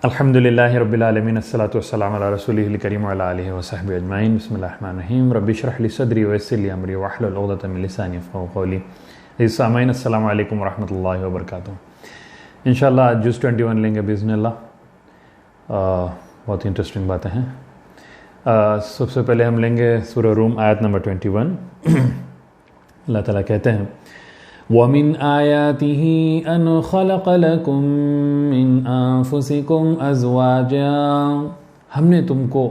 अल्हम्दुलिल्लाहि रब्बिल आलमीन अस्सलातु वस्सलामु अला रसूलिहिल करीम व अला आलिहि व सहबिहि अजमाइन बिस्मिल्लाहिर्रहमानिर रहीम रब्बि इश्रह ली सदरी व यस्सिर ली अमरी वहलुल उक़दतम मिन लिसानी यफ़क़हू क़ौली। सामाईन अस्सलामु अलैकुम व रहमतुल्लाहि व बरकातुहू। इंशाअल्लाह आज जुज़ 21 लेंगे बिइज़्निल्लाह। बहुत इंटरेस्टिंग बातें हैं। सबसे पहले हम लेंगे सूरह रूम आयत नंबर 21। अल्लाह ताला कहते हैं वमिन आयातिही अन खलक़ लकुम मिन अनफुसिकुम अज़वाजा, हमने तुमको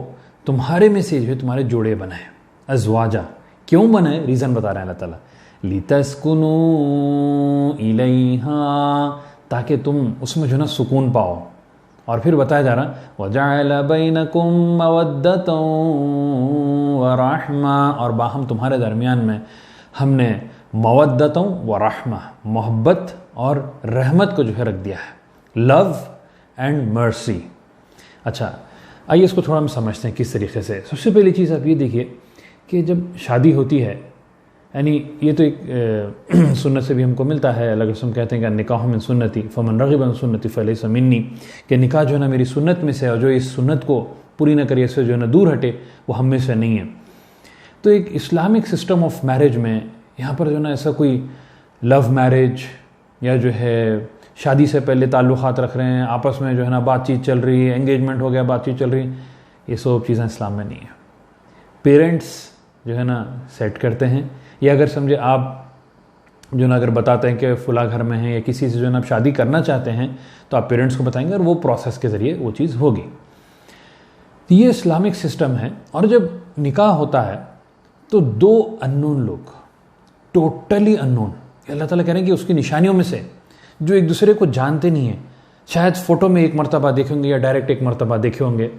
तुम्हारे में से जो तुम्हारे जोड़े बनाए। अज़वाजा क्यों बनाए, रीज़न बता रहे हैं अल्लाह ताला। लितस्कुनू इलैहा, ताकि तुम उसमें जो ना सुकून पाओ। और फिर बताया जा रहा वजअल बैनकुम मवद्दतन व रहमा, और बाहम तुम्हारे दरमियान में हमने मवद्दतों व रहमा, मोहब्बत और रहमत को जो है रख दिया है। Love and mercy. अच्छा, आइए इसको थोड़ा हम समझते हैं किस तरीके से। सबसे पहली चीज़ आप ये देखिए कि जब शादी होती है, यानी ये तो एक सुन्नत से भी हमको मिलता है। अल्लाह के रसूल कहते हैं कि निकाह मिन सुन्नती फमन रग़िब अन सुन्नती फलैसा मिन्नी, कि निकाह जो है ना मेरी सुन्नत में से, और जो इस सुन्नत को पूरी ना करे, इससे जो है ना दूर हटे, वो हम में से नहीं है। तो एक इस्लामिक सिस्टम ऑफ मैरिज में यहाँ पर जो है ना ऐसा कोई लव मैरिज या जो है शादी से पहले ताल्लुक़ात रख रहे हैं, आपस में जो है ना बातचीत चल रही है, एंगेजमेंट हो गया, बातचीत चल रही है, ये सब चीज़ें इस्लाम में नहीं है। पेरेंट्स जो है ना सेट करते हैं, या अगर समझे आप जो ना अगर बताते हैं कि फ़ुला घर में है या किसी से जो है ना आप शादी करना चाहते हैं, तो आप पेरेंट्स को बताएंगे और वो प्रोसेस के ज़रिए वो चीज़ होगी। तो ये इस्लामिक सिस्टम है। और जब निकाह होता है तो दो अननोन लोग, टोटली अननोन, अल्लाह ताला कह रहे हैं कि उसकी निशानियों में से, जो एक दूसरे को जानते नहीं हैं, शायद फ़ोटो में एक मरतबा देखे होंगे या डायरेक्ट एक मरतबा देखे होंगे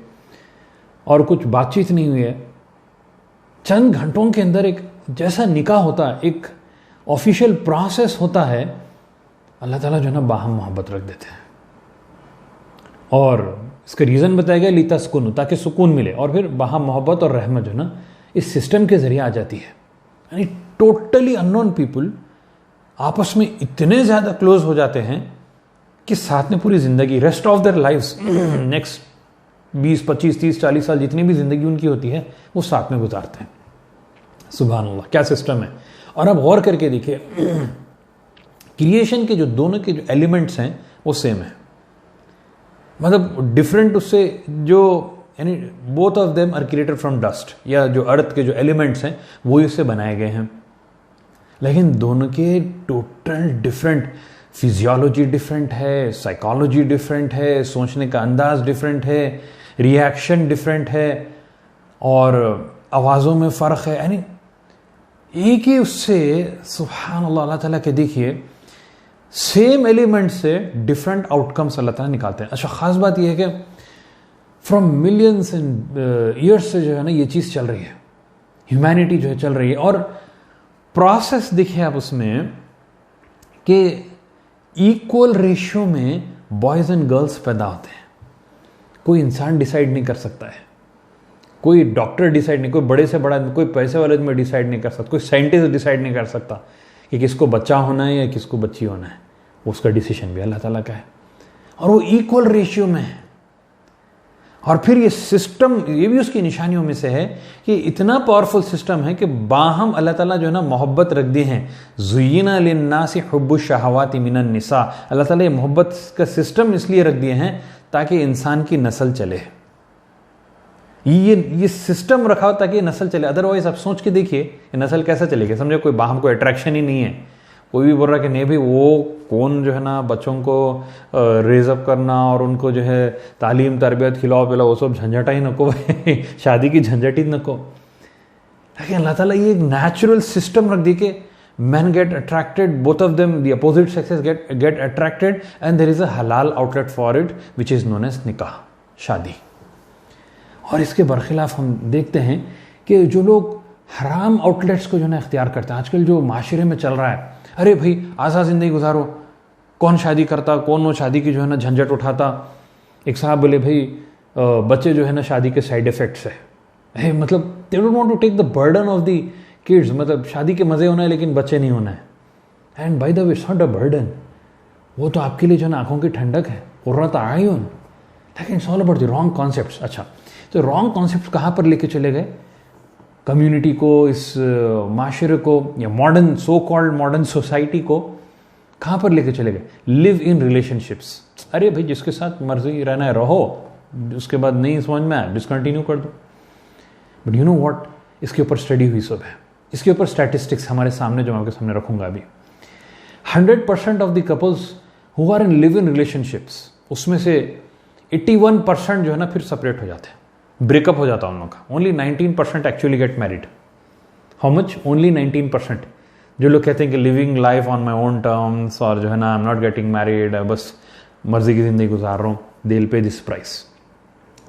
और कुछ बातचीत नहीं हुई है, चंद घंटों के अंदर एक जैसा निकाह होता है, एक ऑफिशियल प्रोसेस होता है, अल्लाह ताला जो है ना बाहम मोहब्बत रख देते हैं। और इसका रीज़न बताया गया लितस्कुनु, ताकि सुकून मिले, और फिर बाहम मोहब्बत और रहमत जो है ना इस सिस्टम के ज़रिए आ जाती है। यानी टोटली अननोन पीपल आपस में इतने ज़्यादा क्लोज हो जाते हैं कि साथ में पूरी ज़िंदगी, rest of their lives, next 20, 25, 30, 40 साल जितनी भी ज़िंदगी उनकी होती है, वो साथ में गुजारते हैं। सुभान अल्लाह, क्या सिस्टम है। और अब गौर करके देखिए, क्रिएशन के जो दोनों के जो एलिमेंट्स हैं वो सेम है, मतलब डिफरेंट उससे जो, यानी both of them are created from dust, या जो अर्थ के जो एलिमेंट्स हैं वो इससे बनाए गए हैं, लेकिन दोनों के टोटल डिफरेंट, फिजियोलॉजी डिफरेंट है, साइकोलॉजी डिफरेंट है, सोचने का अंदाज डिफरेंट है, रिएक्शन डिफरेंट है, और आवाज़ों में फ़र्क है। यानी एक ही उससे सुभान अल्लाह, अल्लाह ताला के देखिए सेम एलिमेंट से डिफरेंट आउटकम्स अल्लाह ताला निकालते हैं। अच्छा, ख़ास बात यह है कि फ्रॉम मिलियंस एंड ईयर्स से जो है ना ये चीज़ चल रही है, ह्यूमैनिटी जो है चल रही है। और प्रोसेस देखिए आप उसमें कि इक्वल रेशियो में बॉयज़ एंड गर्ल्स पैदा होते हैं। कोई इंसान डिसाइड नहीं कर सकता है, कोई डॉक्टर डिसाइड नहीं, कोई बड़े से बड़ा, कोई पैसे वाले में डिसाइड नहीं कर सकता, कोई साइंटिस्ट डिसाइड नहीं कर सकता कि किसको बच्चा होना है या किसको बच्ची होना है। उसका डिसीजन भी अल्लाह ताला का है, और वो इक्वल रेशियो में है। और फिर ये सिस्टम, ये भी उसकी निशानियों में से है कि इतना पावरफुल सिस्टम है कि बाहम अल्लाह ताला जो है ना मोहब्बत रख दी है। ज़ुय्यिना लिन्नासि हुब्बुश शहवाति मिनन निसा, अल्लाह ताला ये मोहब्बत का सिस्टम इसलिए रख दिए हैं ताकि इंसान की नस्ल चले। ये सिस्टम रखा हो ताकि नस्ल चले, अदरवाइज आप सोच के देखिए नस्ल कैसे चलेगी। समझो कोई बाहम को अट्रैक्शन ही नहीं है, कोई भी बोल रहा है कि नहीं भाई वो कौन जो है ना बच्चों को रेजअप करना और उनको जो है तालीम तरबियत खिलाओ पिलाओ, वो सब झंझटा ही नको भाई, शादी की झंझट ही नको। लेकिन अल्लाह ताला ये एक नेचुरल सिस्टम रख दी कि man get attracted, both of them the opposite sexes get attracted, and there is a हलाल outlet for it which is known as निकाह, शादी। और इसके बरखिलाफ हम देखते हैं कि जो लोग हराम आउटलेट्स को जो है इख्तियार करते हैं, आजकल जो माशरे में चल रहा है, अरे भाई आज़ाद ज़िंदगी गुजारो, कौन शादी करता, कौन वो शादी की जो है ना झंझट उठाता। एक साहब बोले भाई बच्चे जो है ना शादी के साइड इफ़ेक्ट्स है, मतलब they don't want to take the burden of the kids, मतलब शादी के मज़े होना है लेकिन बच्चे नहीं होना है। And by the way it's not a burden, वो तो आपके लिए जो है ना आंखों की ठंडक है, कुर्रत आयुन। लेकिन it's all about the wrong concepts. अच्छा, तो रॉन्ग कॉन्सेप्ट कहाँ पर लेके चले गए? कम्युनिटी को, इस माशरे को, या modern so called modern society को कहाँ पर लेके चले गए? Live in relationships. अरे भाई, जिसके साथ मर्जी रहना है रहो, उसके बाद नहीं समझ में आया डिसकंटिन्यू कर दो। बट यू नो व्हाट, इसके ऊपर स्टडी हुई सब है, इसके ऊपर स्टैटिस्टिक्स हमारे सामने, जो मैं आपके सामने रखूंगा अभी। 100% of the couples who are in live in relationships, उसमें से 81% जो है ना फिर सेपरेट हो जाते हैं, ब्रेकअप हो जाता है उन लोगों का। Only 19% actually get married. How much? Only 19%। जो लोग कहते हैं कि living life on my own terms, और जो है ना I am not getting married, बस मर्जी की जिंदगी गुजार रहा हूँ, they will pay this price.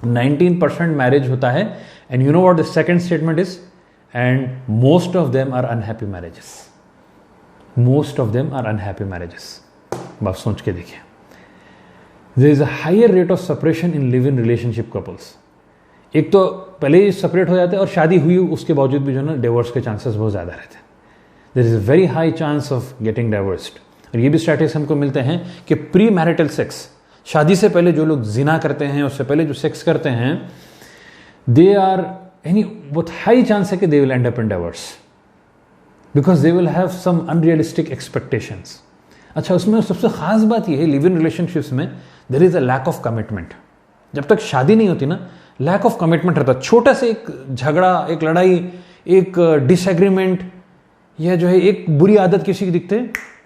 19% marriage होता है। And you know what the second statement is? And most of them are unhappy marriages. Most of them are unhappy marriages. आप सोच के देखिए, there is a higher rate of separation in live in relationship couples. एक तो पहले ही separate हो जाते हैं, और शादी हुई उसके बावजूद भी जो है ना डिवोर्स के चांसेस बहुत ज़्यादा रहते हैं। There is a very high chance of getting divorced. और ये भी स्टैटिस्टिक्स हमको मिलते हैं कि प्री मैरिटल सेक्स, शादी से पहले जो लोग जिना करते हैं, उससे पहले जो सेक्स करते हैं, दे आर बहुत हाई चांस है कि they will end up in divorce, because they will have some unrealistic expectations. अच्छा, उसमें सबसे खास बात यह है, लिव इन रिलेशनशिप्स में there is a lack of commitment. जब तक शादी नहीं होती ना, लैक ऑफ कमिटमेंट रहता है। छोटा से एक झगड़ा, एक लड़ाई, एक डिसएग्रीमेंट, या जो है एक बुरी आदत किसी की दिखते,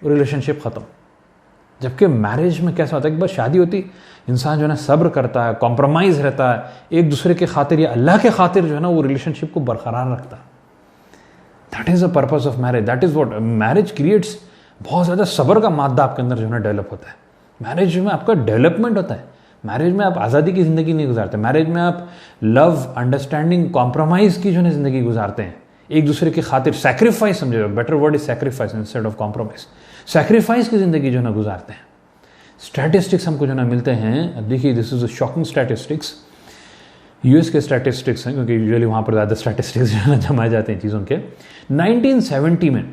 रिलेशनशिप खत्म। जबकि मैरिज में कैसा होता है, एक बार शादी होती, इंसान जो है ना सब्र करता है, कॉम्प्रोमाइज रहता है, एक दूसरे के खातिर या अल्लाह के खातिर जो है ना वो रिलेशनशिप को बरकरार रखता है। That is the purpose of marriage. That is what marriage creates. बहुत ज़्यादा सब्र का मादा आपके अंदर जो है ना डेवलप होता है। मैरिज में आपका डेवलपमेंट होता है। मैरिज में आप आज़ादी की ज़िंदगी नहीं गुजारते। मैरिज में आप लव, अंडरस्टैंडिंग, कॉम्प्रोमाइज की जो है ज़िंदगी गुजारते हैं, एक दूसरे की खातिर। सैक्रिफाइस समझे, better word is sacrifice instead of compromise. Sacrifice की ज़िंदगी जो है ना गुजारते हैं। स्टैटिस्टिक्स हमको जो ना मिलते हैं, देखिए this is a shocking statistics. US के स्टैटिस्टिक्स हैं, क्योंकि यूजुअली वहाँ पर ज़्यादा स्टैटिस्टिक्स जो है ना जमाए जाते हैं चीज़ों के। 1970 में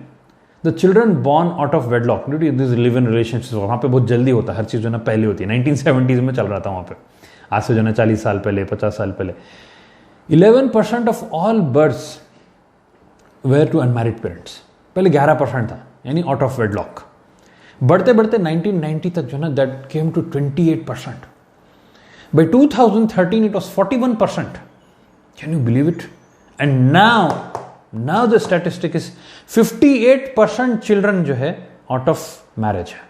the children born out of wedlock due to this live in relationships, वहाँ पे बहुत जल्दी होता है, हर चीज़ जो है ना पहले होती है। 1970s में चल रहा था वहाँ पे, आज से जो है ना 40 साल पहले, 50 साल पहले। 11% of all births were to unmarried parents. पहले 11% था, यानी आउट ऑफ वेडलॉक। बढ़ते बढ़ते 1990 तक जो ना that came to 28%। By 2013 it was 41%। Can you believe it? And now the statistic is 58% children जो है आउट ऑफ मैरिज है।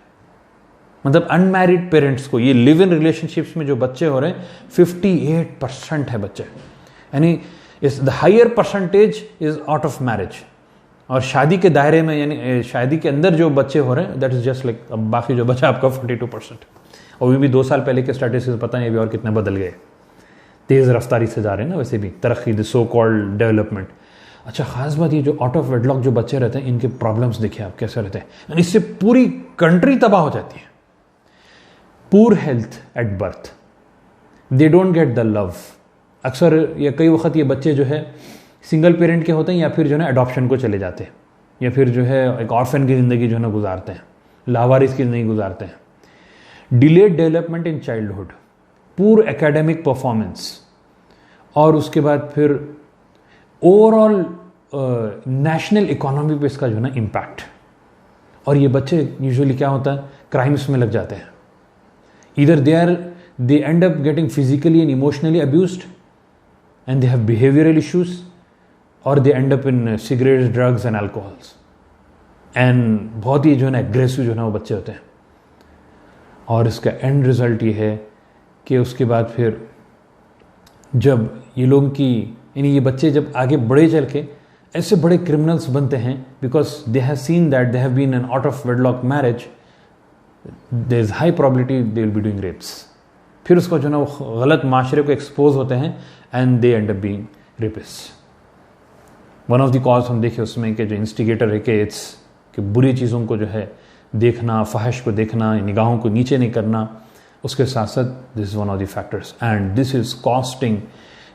मतलब अनमैरिड पेरेंट्स को, ये लिव इन रिलेशनशिप्स में जो बच्चे हो रहे हैं, 58% है बच्चे, यानी इस the higher percentage is out of marriage. और शादी के दायरे में, यानी शादी के अंदर जो बच्चे हो रहे हैं, दैट इज जस्ट लाइक, अब बाकी जो बचा आपका 42%। और ये भी 2 साल पहले के स्टैटिस्टिक्स पता है, ये भी और कितने बदल गए, तेज़ रफ्तारी से जा रहे हैं ना वैसे भी तरक्की, सो कॉल्ड डेवलपमेंट। अच्छा, खास बात ये जो आउट ऑफ वेडलॉक जो बच्चे रहते हैं, इनके प्रॉब्लम्स देखिए आप कैसे रहते हैं। इससे पूरी कंट्री तबाह हो जाती है। Poor health at birth, they don't get the love. अक्सर या कई वक्त ये बच्चे जो है सिंगल पेरेंट के होते हैं, या फिर जो है एडॉप्शन को चले जाते हैं, या फिर जो है एक ऑर्फन की ज़िंदगी जो है ना गुजारते हैं, लावारिस की ज़िंदगी गुजारते हैं। Delayed development in childhood, poor academic performance, और उसके बाद फिर ओवरऑल नेशनल इकोनॉमी पे इसका जो है ना इम्पैक्ट। और ये बच्चे यूजुअली क्या होता है, क्राइम्स में लग जाते हैं। इधर they end up getting physically and emotionally abused, and they have behavioural issues, और they end up in cigarettes, drugs and alcohols. And बहुत ही जो है ना एग्रेसिव जो है ना वो बच्चे होते हैं। और इसका एंड रिजल्ट ये है कि उसके बाद फिर जब ये लोगों की, यानी ये बच्चे जब आगे बड़े चल के ऐसे बड़े क्रिमिनल्स बनते हैं, because they have seen that they have been an out of wedlock marriage, there is high probability they will be doing rapes. फिर उसको जो है ना वो गलत माशरे को एक्सपोज होते हैं, and they end up being rapist. One of the cause हम देखे उसमें कि जो इंस्टिगेटर है कि इट्स कि बुरी चीज़ों को जो है देखना, फहश को देखना, निगाहों को नीचे नहीं करना, उसके साथ साथ this is one of the factors, and this is costing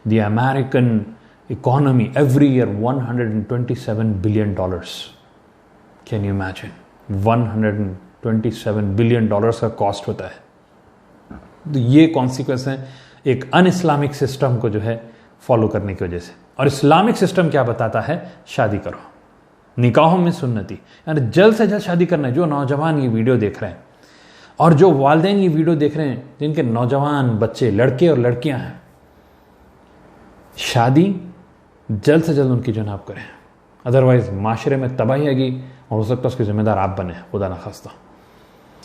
the American economy every year $127 billion। Can you imagine? $127 billion का कॉस्ट होता है। तो ये कॉन्सिक्वेंस है एक अन इस्लामिक सिस्टम को जो है फॉलो करने की वजह से। और इस्लामिक सिस्टम क्या बताता है? शादी करो, निकाहों में सुन्नती, यानी जल्द से जल्द शादी करना है। जो नौजवान ये वीडियो देख रहे हैं और जो वालिदैन ये वीडियो देख रहे हैं, जिनके नौजवान बच्चे लड़के और लड़कियां हैं, शादी जल्द से जल्द उनकी जनाब करें, अदरवाइज माशरे में तबाही आएगी और हो सकता है उसके जिम्मेदार आप बने, खुदा ना खास्ता।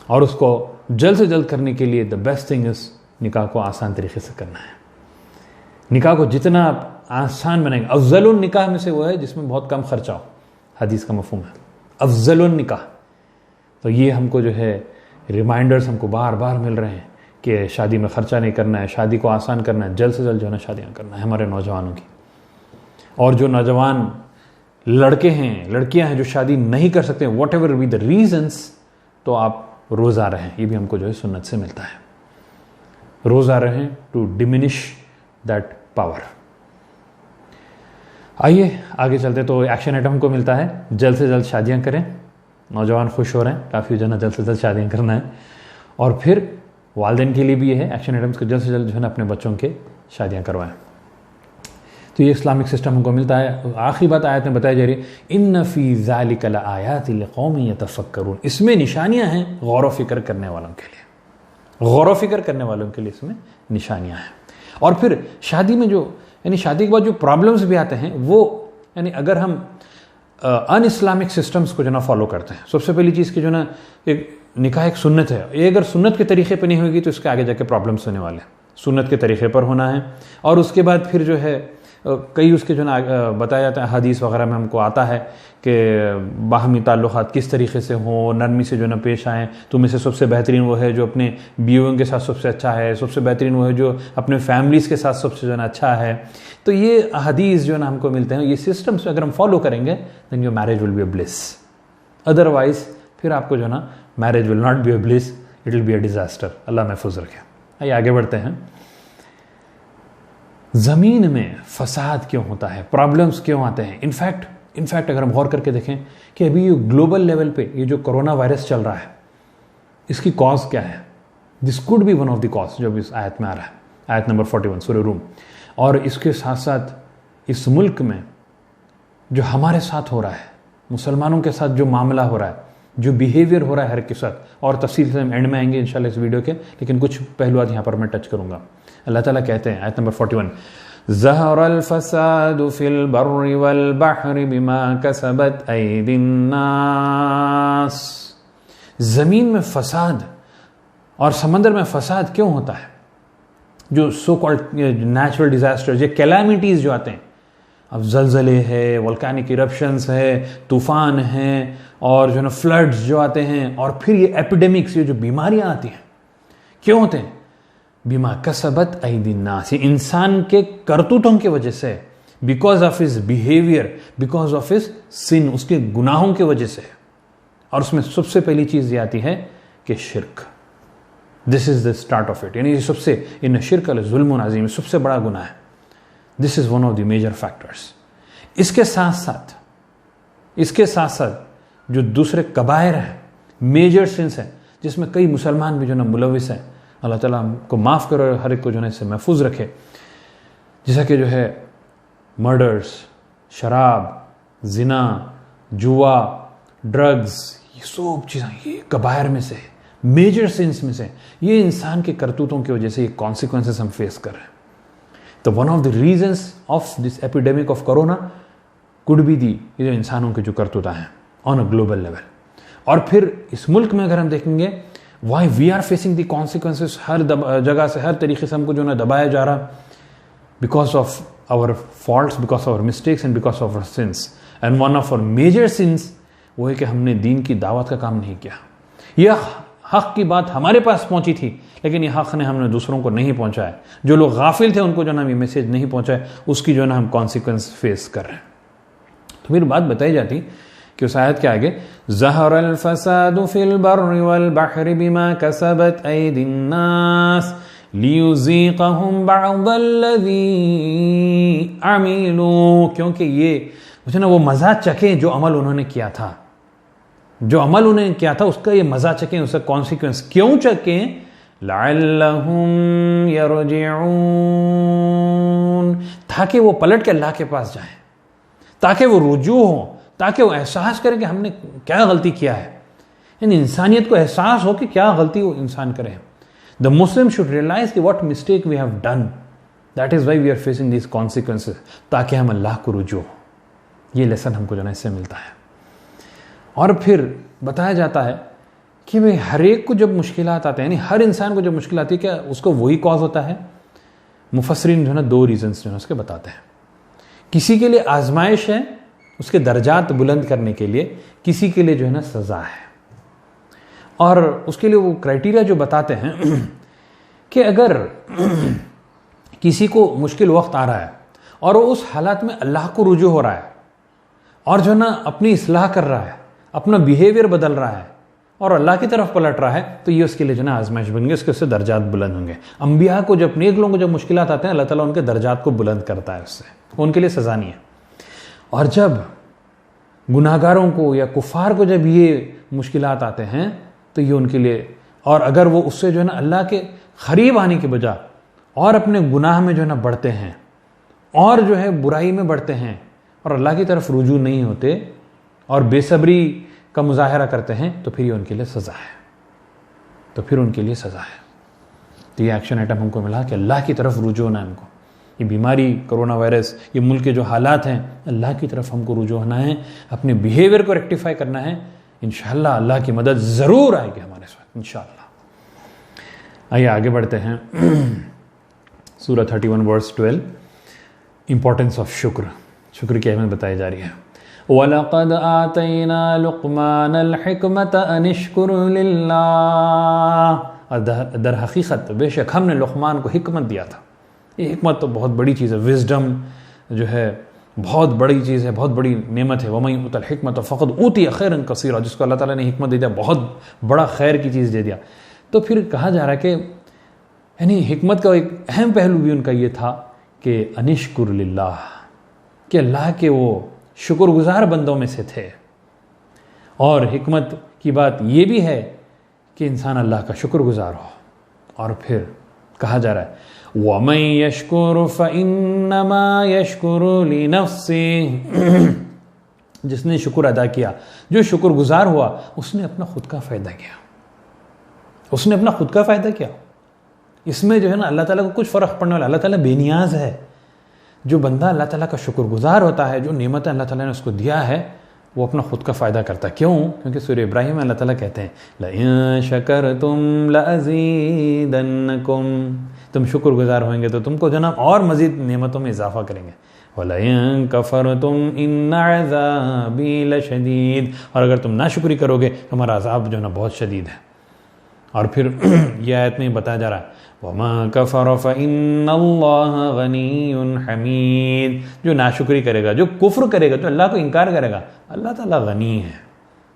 और उसको जल्द से जल्द करने के लिए द बेस्ट थिंग इज निकाह को आसान तरीके से करना है। निकाह को जितना आप आसान बनाएंगे, अफजलुन निकाह में से वो है जिसमें बहुत कम खर्चा हो, हदीस का मफहूम है अफजलुन निकाह। तो ये हमको जो है रिमाइंडर्स हमको बार बार मिल रहे हैं कि शादी में खर्चा नहीं करना है, शादी को आसान करना है, जल्द से जल्द जो है ना शादियाँ करना है हमारे नौजवानों की। और जो नौजवान लड़के हैं, लड़कियां हैं जो शादी नहीं कर सकते, what ever be the reasons, तो आप रोज़ा रहें, ये भी हमको जो है सुन्नत से मिलता है। रोज़ा रहें टू डिमिनिश दैट पावर। आइए आगे चलते। तो एक्शन आइटम को मिलता है जल्द से जल्द शादियां करें, नौजवान खुश हो रहे हैं, काफ़ी जो है ना जल्द से जल्द शादियां करना है। और फिर वालिदैन के लिए भी ये है एक्शन आइटम्स को जल्द से जल्द जो है ना अपने बच्चों के शादियां करवाएं। तो ये इस्लामिक सिस्टम हमको मिलता है। आखिरी बात आयत में बताई जा रही है, इन्न फी ज़ालिका लआयात लिक़ौमिन यतफ़क्करून, इसमें निशानियां हैं गौर व फिक्र करने वालों के लिए, गौर व फिक्र करने वालों के लिए इसमें निशानियां हैं। और फिर शादी में जो यानी शादी के बाद जो प्रॉब्लम्स भी आते हैं वो, यानी अगर हम अन इस्लामिक सिस्टम्स को जो ना फॉलो करते हैं, सबसे पहली चीज़ की जो ना एक निकाह एक सुन्नत है, ये अगर सुन्नत के तरीके पर नहीं होगी तो इसके आगे जाके प्रॉब्लम्स होने वाले हैं। सुन्नत के तरीके पर होना है। और उसके बाद फिर जो है कई उसके जो ना बताया जाता है, हदीस वगैरह में हमको आता है कि बाहमी ताल्लुक़ात किस तरीके से हों, नरमी से जो ना पेश आएँ। तो में से सबसे बेहतरीन वो है जो अपने बीवियों के साथ सबसे अच्छा है, सबसे बेहतरीन वो है जो अपने फैमिलीज़ के साथ सबसे जो ना अच्छा है। तो ये हदीस जो ना हमको मिलते हैं, ये सिस्टम्स अगर हम फॉलो करेंगे then your marriage will be a bliss. Otherwise फिर आपको जो ना marriage will not be a bliss, it will be a disaster. Allah महफूज रखे। आइए आगे बढ़ते हैं। ज़मीन में फसाद क्यों होता है, प्रॉब्लम्स क्यों आते हैं? इनफैक्ट अगर हम गौर करके देखें कि अभी ये ग्लोबल लेवल पे ये जो कोरोना वायरस चल रहा है, इसकी कॉज क्या है? This could be one of the cause जो इस आयत में आ रहा है, आयत नंबर 41 सूरह रूम। और इसके साथ साथ इस मुल्क में जो हमारे साथ हो रहा है, मुसलमानों के साथ जो मामला हो रहा है, जो बिहेवियर हो रहा है हर के साथ, और तफसील से हम एंड में आएंगे इंशाल्लाह इस वीडियो के, लेकिन कुछ पहलुआत यहाँ पर मैं टच करूँगा। अल्लाह ताला कहते हैं आयत नंबर 41, ज़हरल फ़सादु फ़िल बर्रि वल बहरि बिमा कसबत ऐदिन नास। ज़मीन में फसाद और समंदर में फसाद क्यों होता है? जो सो कॉल्ड नेचुरल डिजास्टर्स, ये कैलामिटीज़ जो आते हैं, अब जलजले है, वोल्केनिक इरप्शंस है, तूफ़ान हैं, और जो ना फ्लड्स जो आते हैं, और फिर ये एपिडेमिक्स, ये जो बीमारियां आती हैं, क्यों होते हैं? बिमा कसबत ऐदिन नास, ये इंसान के करतूतों की वजह से, because of his behaviour, because of his sin, उसके गुनाहों की वजह से। और उसमें सबसे पहली चीज ये आती है कि शिर्क, this is the start of it, यानी सबसे इन शिर्क अल जुल्मुन अज़ीम, सबसे बड़ा गुनाह है। This is one of the major factors. इसके साथ साथ जो दूसरे कबायर हैं, मेजर सिंस हैं, जिसमें कई मुसलमान भी जो ना मुलविस हैं, अल्लाह ताला हमको माफ़ करो और हर एक को जो है इससे महफूज रखे। जैसा कि जो है मर्डर्स, शराब, जिना, जुआ, ड्रग्स, ये सब चीज़ें ये कबायर में से, मेजर सिंस में से, ये इंसान के करतूतों की वजह से ये कॉन्सिक्वेंसेस हम फेस कर रहे हैं। तो one of the reasons of this epidemic of corona could be the, ये जो इंसानों के जो करतूता हैं ऑन अ ग्लोबल लेवल। और फिर इस मुल्क में अगर हम देखेंगे, why we are facing the consequences, हर जगह से, हर तरीके से हमको जो ना दबाया जा रहा, because of our faults, because of our mistakes and because of our sins. And one of our major sins वो है कि हमने दीन की दावत का काम नहीं किया। यह हक की बात हमारे पास पहुंची थी, लेकिन ये हक ने हमने दूसरों को नहीं पहुंचाया। जो लोग गाफिल थे उनको जो ना हम ये मैसेज नहीं पहुंचाए, उसकी जो ना हम कॉन्सिक्वेंस फेस कर रहे हैं। तो फिर बात बताई जाती कि उस आयत के आगे, ज़हरल फ़सादु फ़िल बर्रि वल बहरि बिमा कसबत ऐदिन नास लियुज़ीक़हुम बअदल्लज़ी अमिलू, क्योंकि ये मुझे ना वो मज़ा चखें जो अमल उन्होंने किया था, जो अमल उन्होंने किया था उसका ये मज़ा चखें, उसका कॉन्सिक्वेंस क्यों चखें? लअल्लहुम यरजिऊन, ताकि वो पलट के अल्लाह के पास जाएं, ताकि वो रुजू हो, ताकि वो एहसास करें कि हमने क्या गलती किया है। यानी इंसानियत को एहसास हो कि क्या गलती वो इंसान करे। द मुस्लिम शुड रियलाइज कि what mistake we have done, that is why we are facing these consequences, ताकि हम अल्लाह को रुजू हो। ये लेसन हमको जो है इससे मिलता है। और फिर बताया जाता है कि भाई हर एक को जब मुश्किलात आते हैं, यानी हर इंसान को जब मुश्किल आती है, क्या उसको वही कॉज होता है? मुफस्सिरीन जो है ना 2 रीजंस जो है उसके बताते हैं। किसी के लिए आजमाइश है, उसके दर्जात बुलंद करने के लिए, किसी के लिए जो है ना सज़ा है। और उसके लिए वो क्राइटेरिया जो बताते हैं कि अगर किसी को मुश्किल वक्त आ रहा है और वो उस हालात में अल्लाह को रुजू हो रहा है और जो है ना अपनी इस्लाह कर रहा है, अपना बिहेवियर बदल रहा है और अल्लाह की तरफ पलट रहा है, तो ये उसके लिए जो है ना आजमाइश बन गई, उसके दर्जात बुलंद होंगे। अंबिया को जब, नेक लोगों को जब मुश्किलात आते हैं, अल्लाह ताला उनके दर्जात को बुलंद करता है, उससे उनके लिए सज़ा नहीं है। और जब गुनाहगारों को या कुफार को जब ये मुश्किलात आते हैं, तो ये उनके लिए, और अगर वो उससे जो है ना अल्लाह के करीब आने के बजाय और अपने गुनाह में जो है ना बढ़ते हैं और जो है बुराई में बढ़ते हैं और अल्लाह की तरफ रुजू नहीं होते और बेसब्री का मुजाहरा करते हैं, तो फिर ये उनके लिए सज़ा है, तो फिर उनके लिए सज़ा है। तो ये एक्शन आइटम हमको मिला कि अल्लाह की तरफ रुजू होना है हमको। ये बीमारी, कोरोना वायरस, ये मुल्क के जो हालात हैं, अल्लाह की तरफ हमको रुजू होना है, अपने बिहेवियर को रेक्टिफाई करना है। इंशाअल्लाह अल्लाह की मदद ज़रूर आएगी हमारे साथ, इंशाअल्लाह। आइए आगे बढ़ते हैं। सूरह 31 वर्स 12, इंपॉर्टेंस ऑफ शुक्र, शुक्र की अहमियत बताई जा रही है। वलक़द आतैना लुक़मानल हिकमत अनिश्कुर लिल्लाह, दर हकीकत बेशक हमने लुक़मान को हिकमत दिया था। ये हिकमत तो बहुत बड़ी चीज़ है, विजडम जो है बहुत बड़ी चीज़ है, बहुत बड़ी नेमत है। वमन युअतिल हिकमत फ़क़द ऊतिया खैरन कसीरा, जिसको अल्लाह ताला ने हिकमत दे दिया, बहुत बड़ा खैर की चीज़ दे दिया। तो फिर कहा जा रहा है कि यानी हिकमत का एक अहम पहलू भी उनका ये था कि अनिश्कुर लिल्लाह, कि अल्लाह के वो शुक्रगुजार बंदों में से थे। और हिकमत की बात ये भी है कि इंसान अल्लाह का शुक्रगुजार हो। और फिर कहा जा रहा है वमन यशकुर फइन्नमा यशकुरु लिनफ्सिही, जिसने शुक्र अदा किया, जो शुक्रगुजार हुआ, उसने अपना खुद का फ़ायदा किया, उसने अपना खुद का फ़ायदा किया। इसमें जो है ना अल्लाह ताला को कुछ फ़र्क पड़ने वाला, अल्लाह ताला बेनियाज है। जो बंदा अल्लाह ताला का शुक्रगुजार होता है, जो नेमतें अल्लाह ताला ने उसको दिया है, वो अपना खुद का फ़ायदा करता है। क्यों? क्योंकि सूरह इब्राहिम में अल्लाह ताला कहते हैं लइन शकरतुम लअज़ीदन्नकुम, तुम शुक्रगुजार होंगे तो तुमको जो ना और मज़ीद नेमतों में इजाफा करेंगे। वलइन कफरतुम इन्न अज़ाबी लशदीद, और अगर तुम नाशुक्री करोगे तो हमारा अज़ाब जो है ना बहुत शदीद है। और फिर यह आयत में बताया जा रहा है वमा कफर फइन्नल्लाह गनियुन हमीद, जो नाशुक्री करेगा, जो कुफ्र करेगा, जो अल्लाह को इनकार करेगा, अल्लाह ताला गनी है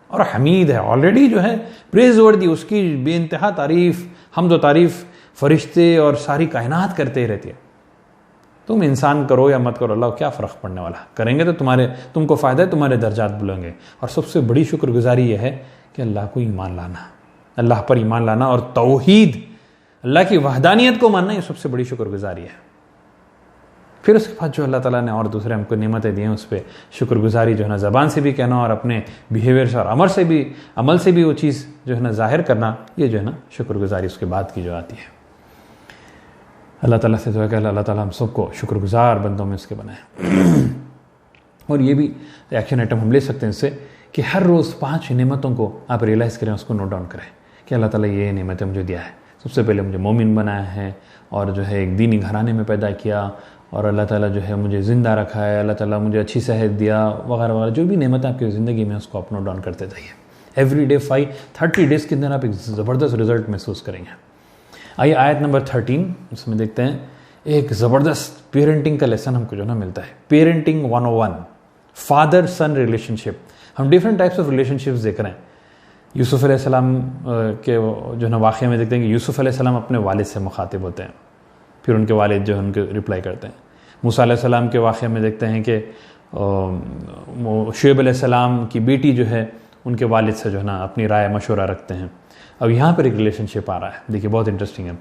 और हमीद है, ऑलरेडी जो है प्रेज़वर्दी, उसकी बेइंतहा तारीफ़, हमदो तारीफ़ फरिश्ते और सारी कायनात करते ही रहती है। तुम इंसान करो या मत करो, अल्लाह को क्या फ़र्क पड़ने वाला, करेंगे तो तुमको फ़ायदा है, तुम्हारे दर्जात बुलंदेंगे। और सबसे बड़ी शुक्रगुजारी यह है कि अल्लाह को ईमान लाना, अल्लाह पर ईमान लाना और तौहीद, अल्लाह की वहदानियत को मानना, ये सबसे बड़ी शुक्रगुजारी है। फिर उसके बाद जो अल्लाह ताला ने और दूसरे हमको नेमतें दी हैं, उस पर शुक्रगुजारी जो है ना ज़बान से भी कहना और अपने बिहेवियर से और अमल से भी वो चीज़ जो है ना ज़ाहिर करना, ये जो है ना शुक्रगुजारी उसके बाद की जो आती है। अल्लाह ताला से दुआ है कि अल्लाह ताला हम सबको शुक्रगुजार बंदों में उसके बनाए। और ये भी एक्शन आइटम हम ले सकते हैं इससे कि हर रोज़ 5 नेमतों को आप रियलाइज़ करें, उसको नोट डाउन करें कि अल्लाह ताला ये नेमतें मुझे दिया है। सबसे पहले मुझे मोमिन बनाया है और जो है एक दीनी घराने में पैदा किया, और अल्लाह ताला जो है मुझे ज़िंदा रखा है, अल्लाह ताला मुझे अच्छी सेहत दिया, वगैरह वगैरह, जो भी नेमत आपकी ज़िंदगी में उसको आप नोट डाउन करते जाइए। एवरी डे 30 डेज़ के अंदर आप एक ज़बरदस्त रिजल्ट महसूस करेंगे। आइए आयत नंबर 13, उसमें देखते हैं एक ज़बरदस्त पेरेंटिंग का लेसन हमको जो ना मिलता है। पेरेंटिंग 101, फादर सन रिलेशनशिप। हम डिफरेंट टाइप्स ऑफ रिलेशनशिप्स देख रहे हैं। यूसुफ अलैहिस्सलाम के जो है ना वाक़े में देखते हैं कि यूसुफ अलैहिस्सलाम अपने वालिद से मुखातिब होते हैं, फिर उनके वालिद जो है उनके रिप्लाई करते हैं। मूसा अलैहिस्सलाम के वाक़े में देखते हैं कि शुएब अलैहिस्सलाम की बेटी जो है उनके वालिद से जो है ना अपनी राय मशवरा रखते हैं। अब यहाँ पर एक रिलेशनशिप आ रहा है, देखिए बहुत इंटरेस्टिंग है।